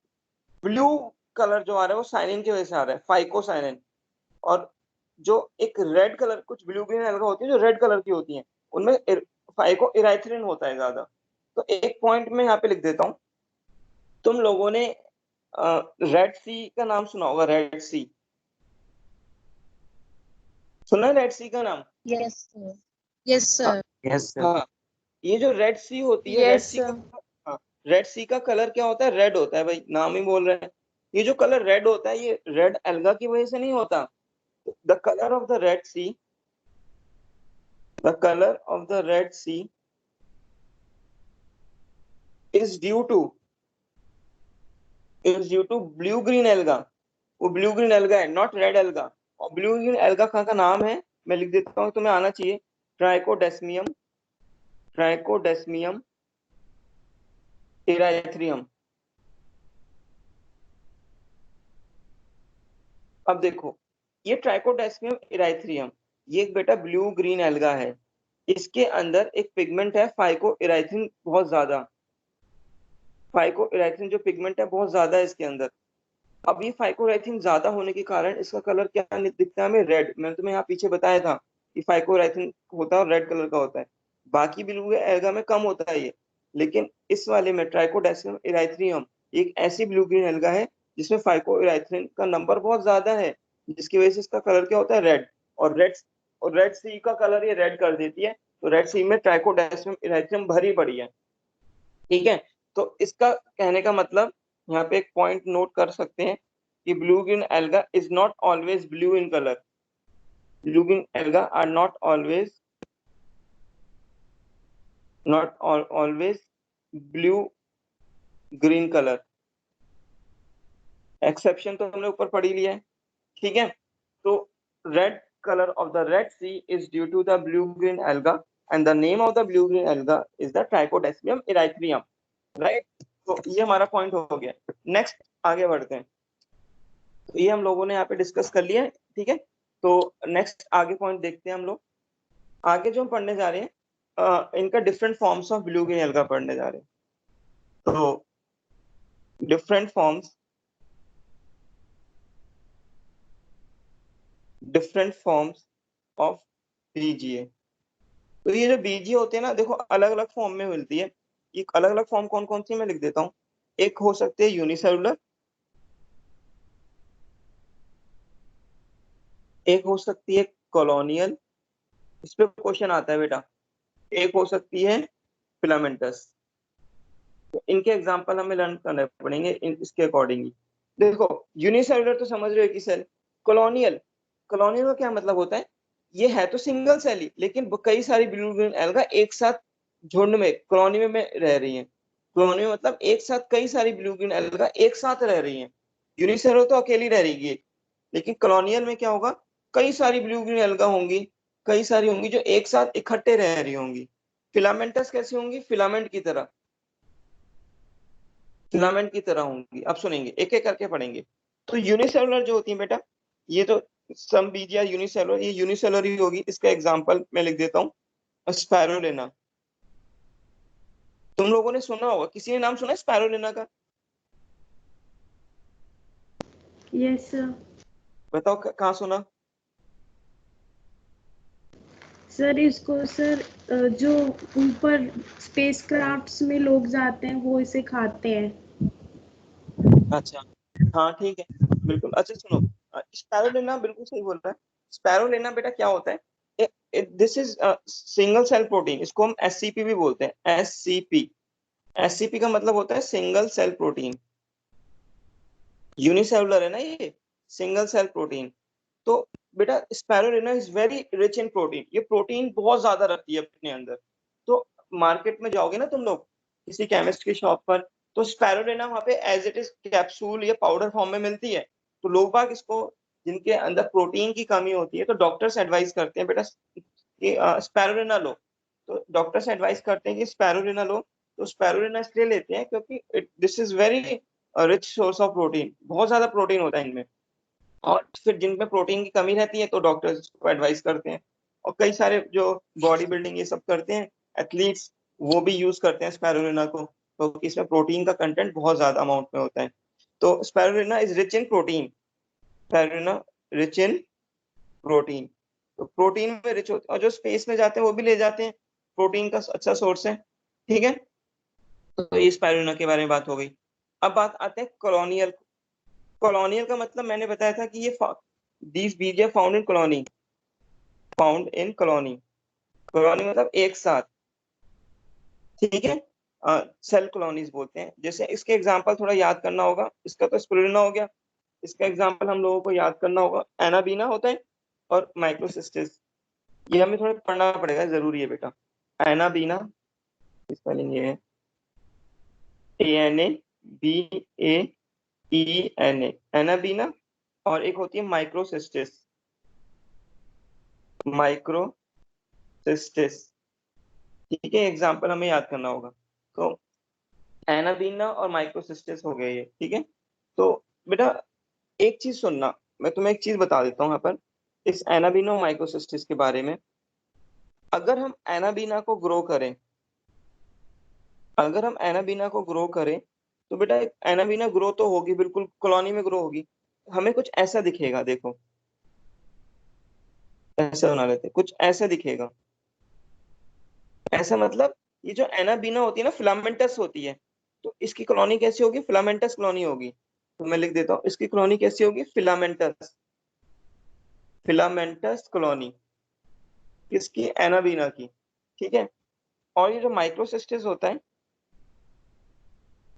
ब्लू कलर जो आ रहा है वो साइनिन की वजह से आ रहा है, फाइकोसाइनिन। और जो एक रेड कलर, कुछ ब्लू ग्रीन अलगा होती है जो रेड कलर की होती हैं, उनमें फाइको इराइथ्रिन होता है ज्यादा। तो एक पॉइंट में यहाँ पे लिख देता हूँ, तुम लोगों ने रेड सी का नाम सुना होगा, रेड सी सुना है? रेड सी का नाम? Yes, sir. Yes, हाँ sir. Yes sir. हाँ, ये जो रेड सी होती है, रेड यस सी का, हाँ, रेड सी का कलर क्या होता है? रेड होता है भाई, नाम ही बोल रहे हैं। ये जो कलर रेड होता है, ये रेड एल्गा की वजह से नहीं होता। The colour of the Red Sea, the colour of the Red Sea is due to blue green alga. वो ब्लू ग्रीन एल्गा है, नॉट रेड एल्गा। और ब्लू ग्रीन एल्गा का नाम है, मैं लिख देता हूँ, तुम्हें आना चाहिए, ट्राइकोडेस्मियम इराइथ्रियम। अब देखो, ये ट्राइकोडेस्मियम इराइथ्रियम, ये एक बेटा ब्लू ग्रीन एल्गा है। इसके अंदर एक पिगमेंट है फाइको इराइथ्रिन, बहुत ज्यादा। फाइको इराइथ्रिन जो पिगमेंट है बहुत ज्यादा है इसके अंदर। अब ये फाइको इराइथ्रिन ज्यादा होने के कारण इसका कलर क्या दिखता है हमें, रेड। मैंने तुम्हें यहाँ पीछे बताया था कि फाइको इराइथ्रिन होता है और रेड कलर का होता है। बाकी ब्लू एल्गा में कम होता है ये, लेकिन इस वाले में ट्राइकोडेस्मियम इराइथ्रियम एक ऐसी ब्लू ग्रीन एल्गा है जिसमें फाइको इराइथ्रिन का नंबर बहुत ज्यादा है, जिसकी वजह से इसका कलर क्या होता है, रेड। और रेड सी का कलर ये रेड कर देती है। तो रेड सी में ट्राइकोडेस्मियम इराइथ्रियम भरी पड़ी है, ठीक है। तो इसका कहने का मतलब, यहाँ पे एक पॉइंट नोट कर सकते हैं कि blue green alga is not always blue in colour. Blue green alga are not always blue green colour. Exception तो हमने ऊपर पढ़ ही लिया है, ठीक है। तो red colour of the Red Sea is due to the blue green alga and the name of the blue green alga is the trichodesmium erythraeum, right. तो ये हमारा पॉइंट हो गया। नेक्स्ट आगे बढ़ते हैं। तो ये हम लोगों ने यहाँ पे डिस्कस कर लिया है, ठीक है। तो नेक्स्ट आगे पॉइंट देखते हैं हम लोग। आगे जो हम पढ़ने जा रहे हैं, इनका different forms of blue green alga पढ़ने जा रहे हैं। तो डिफरेंट फॉर्म्स ऑफ बीजीए। तो ये जो बीजीए होते हैं ना, देखो अलग अलग फॉर्म में मिलती है। ये अलग अलग फॉर्म कौन कौन सी मैं लिख देता हूँ। एक हो सकती है यूनिसेलुलर, एक हो सकती है कॉलोनियल, इस पे क्वेश्चन आता है बेटा। एक हो सकती है फिलामेंटस। तो इनके एग्जांपल हमें लर्न करने पड़ेंगे इसके अकॉर्डिंगली। देखो यूनिसेलुलर तो समझ रहे हो कि सेल। कॉलोनियल, कॉलोनियल का क्या मतलब होता है, ये है तो सिंगल सेल ही, लेकिन कई सारी ब्लू ग्रीन एल्गा एक साथ झुंड में कॉलोनी में रह रही हैं। कॉलोनी में मतलब एक साथ कई सारी ब्लू ग्रीन एल्गा एक साथ रह रही हैं। यूनिसेलुलर तो अकेली रह रही है, लेकिन कॉलोनियल में क्या होगा, कई सारी ब्लू ग्रीन एल्गा होंगी, कई सारी होंगी जो एक साथ इकट्ठे रह रही होंगी। फिलामेंटस कैसी होंगी, फिलामेंट की तरह होंगी। अब सुनेंगे, एक एक करके पढ़ेंगे। तो यूनिसेलुलर जो होती है बेटा, ये तो सम बीजिया यूनिसेलुलर, ये यूनिसेलुलर ही होगी। इसका एग्जांपल मैं लिख देता हूँ, स्पैरुलिना। तुम लोगों ने सुना होगा, किसी ने नाम सुना है स्पैरुलिना का? Yes sir. बताओ कहाँ सुना? सर इसको सर जो ऊपर स्पेस क्राफ्ट्स में लोग जाते हैं वो इसे खाते हैं। अच्छा, हाँ ठीक है, बिल्कुल। अच्छा सुनो, स्पैरुलिना बिल्कुल सही बोल रहा है। स्पैरुलिना बेटा क्या होता है, this is single cell protein. इसको हम एससीपी भी बोलते हैं, एससीपी। एससीपी का मतलब होता है सिंगल सेल प्रोटीन। यूनिसेलुलर है ना ये, सिंगल सेल प्रोटीन। तो बेटा spirulina is very rich in protein, ये प्रोटीन बहुत ज्यादा रखती है अपने अंदर। तो मार्केट में जाओगे ना तुम लोग किसी केमिस्ट की शॉप पर, तो स्पैरुलिना वहाँ पे एज इट इज कैप्सूल या पाउडर फॉर्म में मिलती है। तो लोग बाग इसको, जिनके अंदर प्रोटीन की कमी होती है, तो डॉक्टर्स एडवाइस करते हैं बेटा कि स्पैरुलिना लो। तो डॉक्टर्स एडवाइस करते हैं कि स्पैरुलिना लो। तो स्पैरुलिना इसलिए लेते हैं क्योंकि this is very rich source of protein, बहुत ज्यादा प्रोटीन होता है इनमें। और फिर जिनमें प्रोटीन की कमी रहती है तो डॉक्टर्स को एडवाइस करते हैं। और कई सारे जो बॉडी बिल्डिंग ये सब करते हैं एथलीट्स, वो भी यूज करते हैं स्पैरुलिना को, क्योंकि इसमें प्रोटीन का कंटेंट बहुत ज्यादा अमाउंट में होता है। तो spirulina is rich in protein, spirulina rich in protein. तो प्रोटीन में रिच होते हैं, और जो स्पेस में जाते हैं वो भी ले जाते हैं, प्रोटीन का अच्छा सोर्स है, ठीक है। तो ये स्पाइरुलिना के बारे में बात हो गई। अब बात आते हैं कॉलोनियल। कॉलोनियल का मतलब मैंने बताया था कि ये these BGA are found in colony, colony मतलब एक साथ, ठीक है। सेल कॉलोनीज बोलते हैं। जैसे इसके एग्जांपल थोड़ा याद करना होगा, इसका तो स्पिरुलिना हो गया, इसका एग्जांपल हम लोगों को याद करना होगा, एनाबीना होता है और माइक्रोसिस्टिस। ये हमें थोड़ा पढ़ना पड़ेगा, जरूरी है बेटा। एनाबीना स्पेलिंग ये है, ANABAENA, एनाबीना। और एक होती है माइक्रोसिस्टिस, माइक्रोसिस्टिस। ठीक है, एग्जाम्पल हमें याद करना होगा। तो एनाबीना और माइक्रोसिस्टिस हो गए ये। ठीक है, तो बेटा एक चीज सुनना, मैं तुम्हें एक चीज बता देता हूँ यहाँ पर इस एनाबीना और माइक्रोसिस्टिस के बारे में। अगर हम एनाबीना को ग्रो करें, अगर हम एनाबीना को ग्रो करें तो बेटा एनाबीना ग्रो तो होगी, बिल्कुल कॉलोनी में ग्रो होगी। हमें कुछ ऐसा दिखेगा, देखो ऐसा बना लेते हैं, कुछ ऐसा दिखेगा। ऐसा मतलब ये जो एनाबीना होती है ना, फिलामेंटस होती है, तो इसकी कॉलोनी कैसी होगी? फिलामेंटस कॉलोनी होगी। तो मैं लिख देता हूँ इसकी कॉलोनी कैसी होगी? फिलामेंटस, फिलामेंटस कॉलोनी किसकी? एनाबीना की। ठीक है, और ये जो माइक्रोसिस्टिस होता है,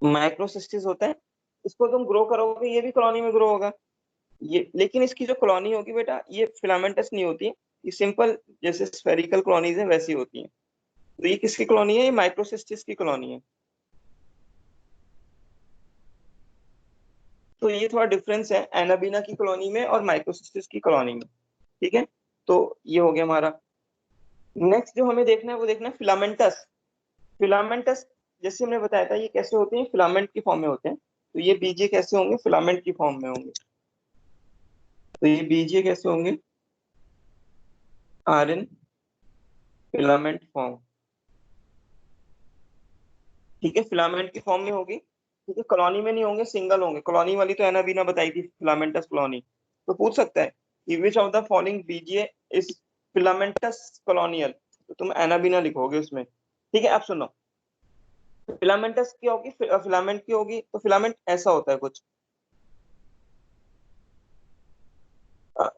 माइक्रोसिस्टिस होता है, इसको तुम ग्रो करोगे ये भी कॉलोनी में ग्रो होगा ये, लेकिन इसकी जो कॉलोनी होगी बेटा ये फिलामेंटस नहीं होती है, ये सिंपल जैसे स्फेरिकल कॉलोनीज है वैसी होती है। तो ये किसकी कॉलोनी है? ये माइक्रोसिस्टिस की कॉलोनी है। तो ये थोड़ा डिफरेंस है एनाबीना की कॉलोनी में और माइक्रोसिस्टिस की कॉलोनी में। ठीक है, तो ये हो गया हमारा। नेक्स्ट जो हमें देखना है वो देखना है फिलामेंटस। फिलामेंटस जैसे हमने बताया था ये कैसे होते हैं? फिलामेंट की फॉर्म में होते हैं। तो ये बीजे कैसे होंगे? फिलामेंट की फॉर्म में होंगे। तो ये बीजे कैसे होंगे? Are in filament form. ठीक है, फिलामेंट की फॉर्म में होगी। ठीक है, कॉलोनी में नहीं होंगे, सिंगल होंगे। कॉलोनी वाली तो एनाबीना बताई थी, फिलामेंटस कॉलोनी। तो पूछ सकता है कि which of the following BGA is filamentous colonial, तो तुम एनाबीना लिखोगे उसमें। ठीक है, अब सुनो, फिलामेंटस की होगी, फिलामेंट की होगी, तो फिलामेंट ऐसा होता है कुछ। अ,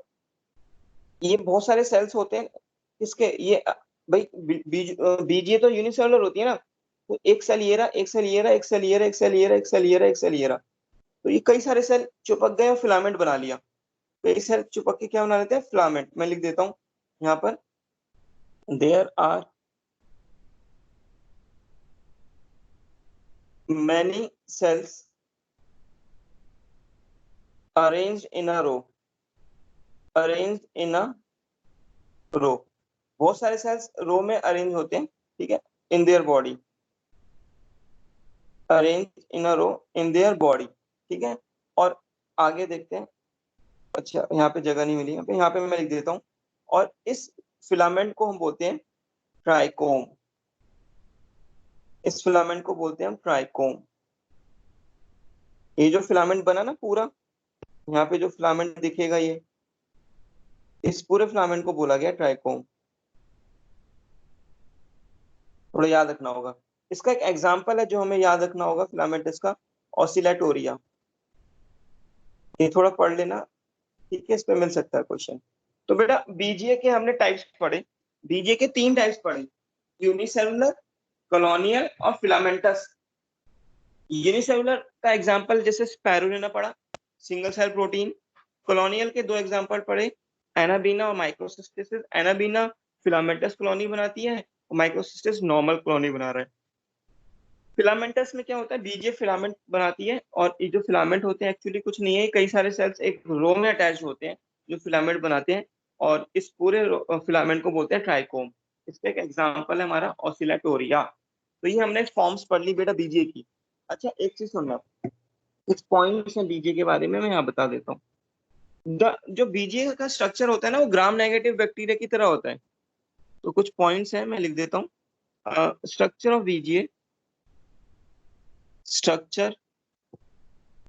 ये बहुत सारे सेल्स होते हैं किसके? ये भाई बीजीए तो यूनिसेलुलर होती है ना, तो एक सेल ये रहा, एक सेल ये रहा, एक सेल ये रहा, एक सेल ये रहा, एक सेल ये रहा, एक सेल ये रहा। तो ये कई सारे सेल चिपक गए और फिलामेंट बना लिया। कई सेल चिपक के क्या बना लेते हैं? फिलामेंट। मैं लिख देता हूँ यहाँ पर, there are many cells arranged in a row, arranged in a row. बहुत सारे सेल्स रो में अरेंज होते हैं। ठीक है, in their body, arrange in a row in their body. ठीक है, और आगे देखते हैं। अच्छा, यहाँ पे जगह नहीं मिली, यहाँ पे मैं लिख देता हूँ। और इस फिलामेंट को हम बोलते हैं ट्राइकोम। इस फिलामेंट को बोलते हैं हम ट्राइकोम। ये जो फिलामेंट बना ना पूरा, यहाँ पे जो फिलामेंट दिखेगा ये, इस पूरे फिलामेंट को बोला गया ट्राइकोम। थोड़ा याद रखना होगा। इसका एक एग्जाम्पल है जो हमें याद रखना होगा फिलामेंटस का, ऑसिलेटोरिया। ये थोड़ा पढ़ लेना। ठीक है, इस पे मिल सकता है क्वेश्चन। तो बेटा बीजीए के हमने टाइप्स पढ़े। बीजीए के 3 टाइप्स पढ़े, यूनिसेलुलर, कॉलोनियल और फिलामेंटस। यूनिसेलुलर का एग्जांपल जैसे स्पाइरुलिना पढ़ा, सिंगल सेल प्रोटीन। कॉलोनियल के 2 एग्जांपल पढ़े, एनाबीना और माइक्रोसिस्टिस। एनाबीना फिलामेंटस कॉलोनी बनाती है और माइक्रोसिस्टिस नॉर्मल कॉलोनी बना रहा है। फिलामेंटस में क्या होता है? बीजीए फिलामेंट बनाती है, और ये जो फिलामेंट होते हैं एक्चुअली कुछ नहीं है, कई सारे सेल्स एक रो में अटैच होते हैं जो फिलामेंट बनाते हैं, और इस पूरे फिलामेंट को बोलते हैं ट्राइकोम। इसका एक एग्जांपल है हमारा ऑसिलेटोरिया। तो ये हमने फॉर्म्स पढ़ ली बेटा बीजीए की। अच्छा, एक चीज सुनना, कुछ पॉइंट्स हैं बीजीए के बारे में, मैं यहाँ बता देता हूँ। जो बीजीए का स्ट्रक्चर होता है ना, वो ग्राम नेगेटिव बैक्टीरिया की तरह होता है। तो कुछ पॉइंट्स हैं, मैं लिख देता हूँ। Structure of BGA, structure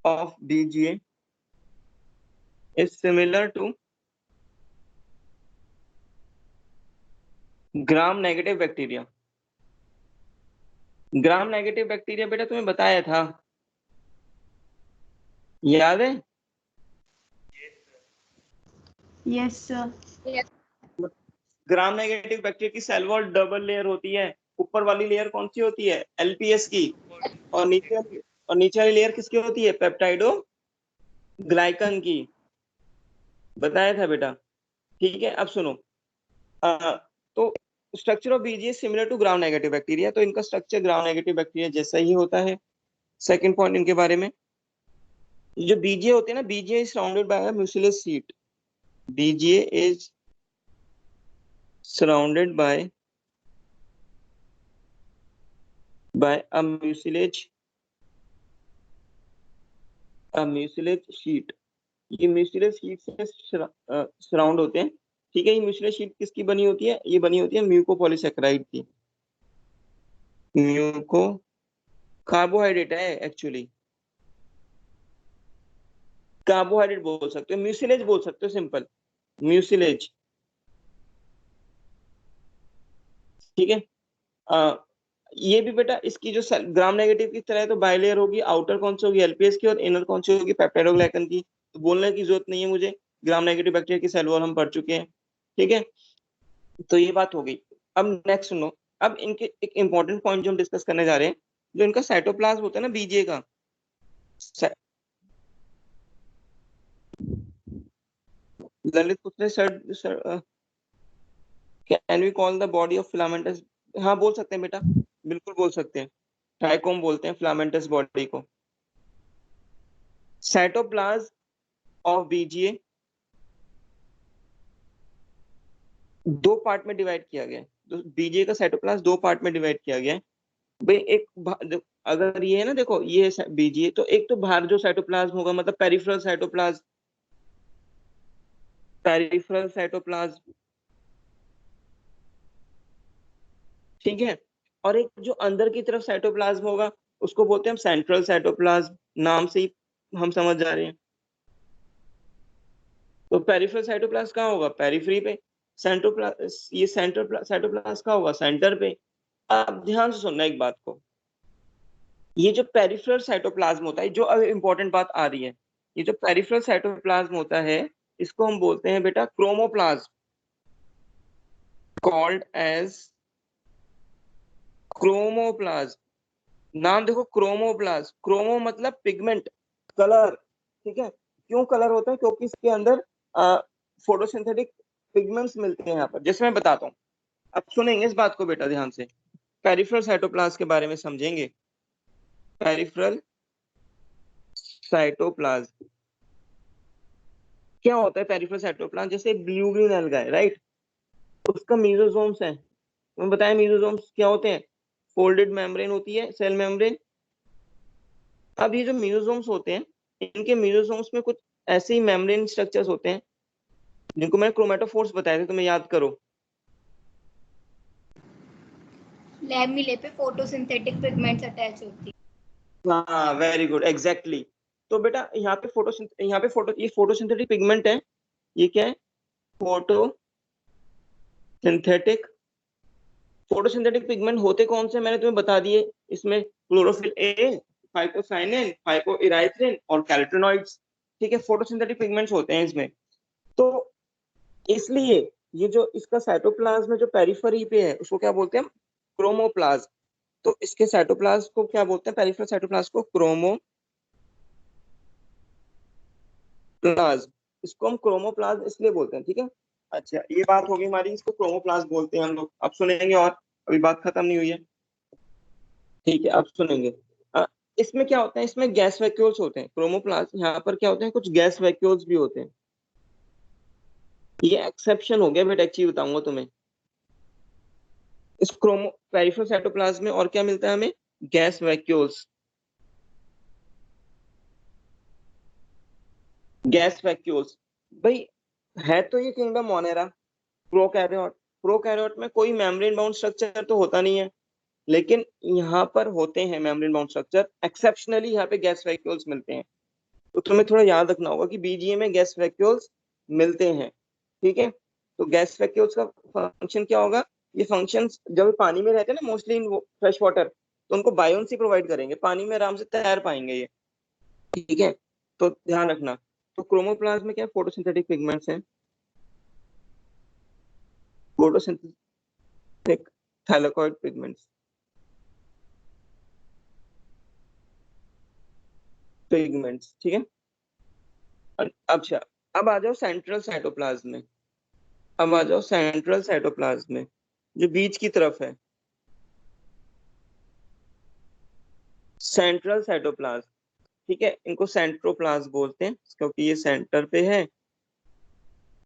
of BGA is similar to Gram negative bacteria. Gram negative bacteria बेटा तुम्हें बताया था, याद है? Yes sir. Gram negative bacteria की सेल वॉल डबल लेयर होती है। ऊपर वाली लेयर कौन सी होती है? एलपीएस की। और नीचे वाली लेयर किसकी होती है? पेप्टाइडो ग्लाइकन की। बताया था बेटा। ठीक है, अब सुनो। तो structure of BGA similar to Gram negative bacteria, तो इनका स्ट्रक्चर ग्राम नेगेटिव बैक्टीरिया जैसा ही होता है। सेकंड पॉइंट इनके बारे में, जो बीजीए होते हैं ना, BGA is surrounded by a mucilage sheet. BGA is surrounded by a mucilage sheet. ये म्यूसिलेज शीट से सराउंड होते हैं, ठीक है। ये म्यूसिलेज शीट किसकी बनी होती है? ये बनी होती है म्यूकोपॉलीसेकेराइड की। म्यूको कार्बोहाइड्रेट है एक्चुअली, कार्बोहाइड्रेट बोल सकते हो, म्यूसिलेज बोल सकते हो, सिंपल म्यूसिलेज, ठीक है। ये भी बेटा इसकी जो ग्राम नेगेटिव की तरह है तो बाइलेयर होगी, आउटर कौन सी होगी? एलपीएस की, और इनर कौन सी होगी? पेप्टाइडोग्लाइकन की। तो बोलने की जरूरत नहीं है मुझे, ग्राम नेगेटिव बैक्टीरिया की सेल वॉल हम पढ़ चुके हैं, ठीक है। तो ये बात हो गई। अब नेक्स्ट सुनो, अब इनके एक इंपॉर्टेंट पॉइंट जो हम डिस्कस करने जा रहे हैं, जो इनका साइटोप्लाज्म होता है ना बीजीए का, ललित पूछ रहे sir can we call the body of filamentous? हाँ बोल सकते हैं बेटा, बिल्कुल बोल सकते हैं, ट्राइकोम बोलते हैं फिलामेंटस बॉडी को। साइटोप्लाज्म ऑफ बीजीए दो पार्ट में डिवाइड किया गया है। तो बीजीए का साइटोप्लाज्म दो पार्ट में डिवाइड किया गया है भाई। अगर ये है ना, देखो ये बीजीए, तो एक तो बाहर जो साइटोप्लाज्म होगा मतलब पेरिफेरल साइटोप्लाज्म, पेरिफेरल साइटोप्लाज्म, ठीक है। और एक जो अंदर की तरफ साइटोप्लाज्म होगा उसको बोलते हैं हम सेंट्रल साइटोप्लाज्म, नाम से ही हम समझ जा रहे हैं। तो पेरिफेरल साइटोप्लाज्म कहाँ होगा? पेरिफेरी पे। ये सेंट्रल साइटोप्लाज्म कहाँ होगा? सेंटर पे। अब ध्यान से सुनना एक बात को, ये जो पेरिफेरल साइटोप्लाज्म होता है, जो अब इंपॉर्टेंट बात आ रही है, ये जो पेरिफेरल साइटोप्लाज्म होता है इसको हम बोलते हैं बेटा क्रोमोप्लाज्म, कॉल्ड एज क्रोमोप्लाज्म। नाम देखो क्रोमोप्लाज्म, क्रोमो मतलब पिगमेंट, कलर, ठीक है। क्यों कलर होता है? क्योंकि इसके अंदर फोटोसिंथेटिक पिगमेंट्स मिलते हैं यहाँ पर, जैसे मैं बताता हूँ। अब सुनेंगे इस बात को बेटा ध्यान से, पेरिफेरल साइटोप्लाज्म के बारे में समझेंगे। पेरिफेरल साइटोप्लाज्म क्या होता है? पेरिफेरल साइटोप्लाज्म जैसे ब्लू ग्रीन एल्गा है, राइट, उसका मीजोसोम्स है। मैं बताया मीजोसोम्स क्या होते हैं? फोल्डेड मेम्ब्रेन होती है, सेल मेम्ब्रेन। अब ये जो मीजोसोम्स होते हैं, इनके मीजोसोम्स में कुछ ऐसे ही मेम्ब्रेन स्ट्रक्चर्स होते हैं जिनको मैंने क्रोमेटोफोर्स बताए थे, तुम्हें याद करो। लैब मिले पे फोटोसिंथेटिक पिगमेंट्स अटैच होती है। हाँ वेरी गुड, एग्जैक्टली। तो बेटा यहाँ पे ये फोटोसिंथेटिक पिगमेंट है। ये क्या है? फोटोसिंथेटिक फोटोसिंथेटिक पिगमेंट होते कौन से मैंने तुम्हें बता दिए, इसमें क्लोरोफिल ए, फाइकोसाइनिन, फाइकोइराइथ्रिन और कैरोटेनॉइड्स, ठीक है। फोटोसिंथेटिक पिगमेंट्स होते हैं इसमें। तो इसलिए ये जो इसका साइटोप्लाज्म में जो पेरिफेरी पे है उसको क्या बोलते हैं? क्रोमोप्लाज्म। तो इसके साइटोप्लाज्म को क्या बोलते हैं? पेरिफेरल साइटोप्लाज्म को क्रोमोप्लाज्म। इसको हम क्रोमोप्लाज्म इसलिए बोलते हैं, ठीक है। अच्छा ये बात होगी हमारी, इसको क्रोमोप्लाज्म बोलते हैं हम लोग। अब सुनेंगे, और अभी बात खत्म नहीं हुई है, ठीक है, अब सुनेंगे। इसमें क्या होता है? इसमें गैस वैक्यूल्स होते हैं। क्रोमोप्लाज्म यहाँ पर क्या होते हैं? कुछ गैस वैक्यूल्स भी होते हैं। ये एक्सेप्शन हो गया बेटा, एक चीज बताऊंगा तुम्हें। इस पेरिफेरल साइटोप्लाज्म में और क्या मिलता है हमें? Gas vacuoles. गैस वैक्यूल्स भाई है तो ये किंगडम मोनेरा, प्रोकैरियोट। प्रोकैरियोट में कोई मेम्ब्रेन बाउंड स्ट्रक्चर तो होता नहीं है, लेकिन यहाँ पर होते हैं मेम्ब्रेन बाउंड स्ट्रक्चर। एक्सेप्शनली यहाँ पे गैस वैक्यूल्स मिलते हैं। तो तुम्हें थोड़ा याद रखना होगा कि बीजीए में गैस वैक्यूल्स मिलते हैं, ठीक है। तो गैस वैक्यूल्स का फंक्शन क्या होगा? ये फंक्शन जब पानी में रहते हैं ना, मोस्टली इन फ्रेश वाटर, तो उनको बायोन्सी प्रोवाइड करेंगे, पानी में आराम से तैर पाएंगे ये, ठीक है। तो ध्यान रखना। तो क्रोमोप्लाज्म में क्या फोटोसिंथेटिक पिगमेंट्स हैं, फोटोसिंथेटिक थैलेकॉइड पिगमेंट्स, पिगमेंट्स, ठीक है। अच्छा अब आ जाओ सेंट्रल साइटोप्लाज्म में। अब आ जाओ सेंट्रल साइटोप्लाज्म में, जो बीच की तरफ है। सेंट्रल साइटोप्लाज्म, ठीक है, इनको सेंट्रोप्लाज्म बोलते हैं क्योंकि ये सेंटर पे है,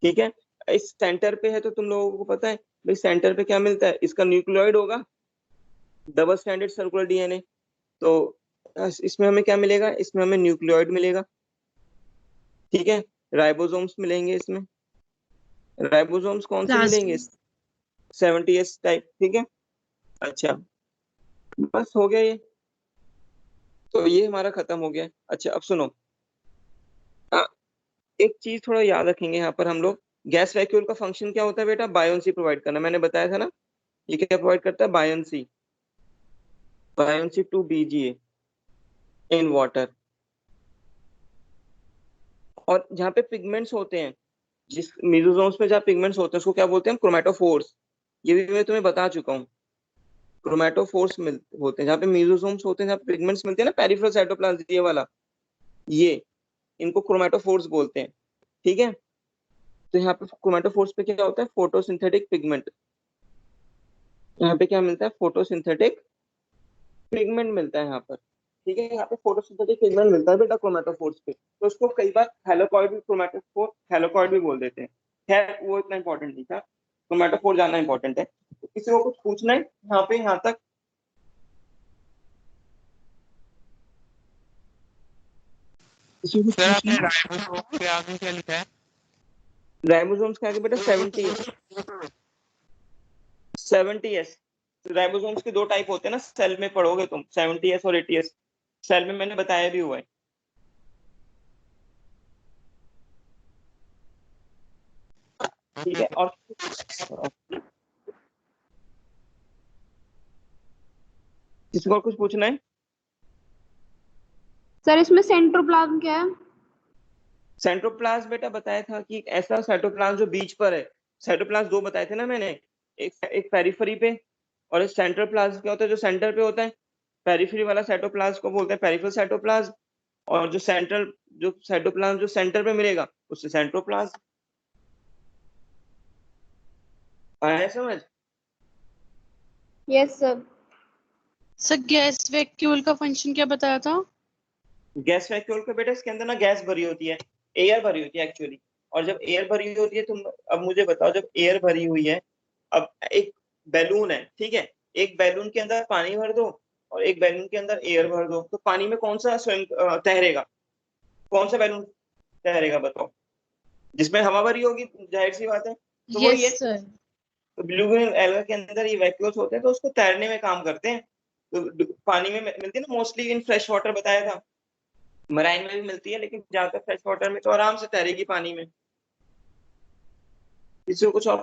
ठीक है। इस सेंटर पे है तो तुम लोगों को पता है भाई सेंटर पे क्या मिलता है, इसका न्यूक्लियोइड होगा, डबल स्ट्रैंडेड सर्कुलर डीएनए। तो इसमें हमें क्या मिलेगा, इसमें हमें न्यूक्लियोइड मिलेगा, ठीक है। राइबोसोम्स मिलेंगे इसमें, राइबोसोम्स कौन से मिलेंगे, 70S टाइप, ठीक है। अच्छा बस हो गया ये, तो ये हमारा खत्म हो गया। अच्छा अब सुनो, एक चीज थोड़ा याद रखेंगे यहाँ पर हम लोग, गैस वैक्यूल का फंक्शन क्या होता है बेटा, बायोन्सी प्रोवाइड करना, मैंने बताया था ना, ये क्या प्रोवाइड करता है, buoyancy, buoyancy to BGA in water. और जहाँ पे पिगमेंट्स होते हैं, जिस मेसोसोम्स में जहाँ पिगमेंट्स होते हैं उसको क्या बोलते हैं, क्रोमेटोफोर्स, ये भी मैं तुम्हें बता चुका हूँ। क्रोमेटोफोर्स होते हैं जहाँ पे मेसोसोम्स होते हैं, जहाँ पे पिगमेंट्स मिलते हैं ना, पेरिफेरल साइटोप्लाज्म ये वाला, ये इनको क्रोमेटोफोर्स बोलते हैं, ठीक है। तो यहाँ पे क्रोमेटोफोर्स पे क्या होता है, फोटोसिंथेटिक पिगमेंट, यहाँ पे क्या मिलता है, फोटोसिंथेटिक पिगमेंट मिलता है यहाँ पर, ठीक है। यहाँ पे फोटोसिंथेटिक पिगमेंट मिलता है बेटा क्रोमेटोफोर्स पे, तो उसको कई बार थैलेकॉइड भी, क्रोमेटोफोर थैलेकॉइड भी बोल देते हैं। खैर वो इतना इंपॉर्टेंट नहीं था, क्रोमेटोफोर जानना इंपॉर्टेंट है। तो किसी को कुछ पूछना है यहाँ पे, यहाँ तक किसी को सर आपने पूछना है? राइबोसोम के आगे क्या लिखा है? राइबोसोम्स के आगे बेटा 70S। राइबोसोम्स के दो टाइप होते हैं ना, सेल में पढ़ोगे तुम, 70S और 80S, सेल में मैंने बताया भी हुआ है। ठीक है, और किसी को कुछ पूछना है? सर इसमें सेंट्रोप्लाज्म क्या है? सेंट्रोप्लाज्म बेटा बताया था कि एक ऐसा साइटोप्लाज्म जो बीच पर है, साइटोप्लाज्म दो बताए थे ना मैंने, एक पेरिफेरी पे और एक सेंट्रल प्लाज्म क्या होता है जो सेंटर पे होता है, पेरिफेरी वाला साइटोप्लाज्म को बोलते हैं पेरिफेरल साइटोप्लाज्म, और जो सेंट्रल जो साइटोप्लाज्म जो सेंटर पे मिलेगा उससे सेंट्रोप्लाज्म। आया समझ? Yes sir. Sir gas vacuole का फंक्शन क्या बताया था? गैस वैक्यूल का बेटा इसके अंदर ना गैस भरी होती है, एयर भरी होती है एक्चुअली। और जब एयर भरी होती है, तुम अब मुझे बताओ, जब एयर भरी हुई है, अब एक बैलून है, ठीक है, एक बैलून के अंदर पानी भर दो और एक बैलून के अंदर एयर भर दो, तो पानी में कौन सा स्वयं तैरेगा, कौन सा बैलून तैरेगा बताओ? जिसमें हवा भरी होगी, जाहिर सी बात है, तो वही है। Yes sir. तो ब्लू ग्रीन एल्गा के अंदर ये वैक्यूल्स होते हैं, तो उसको तैरने में काम करते हैं। तो पानी में मिलती है ना मोस्टली इन फ्रेश वाटर, बताया था, मराइन में भी मिलती है, लेकिन ज्यादातर फ्रेश वाटर में, तो आराम से तैरेगी पानी में। किसी को कुछ और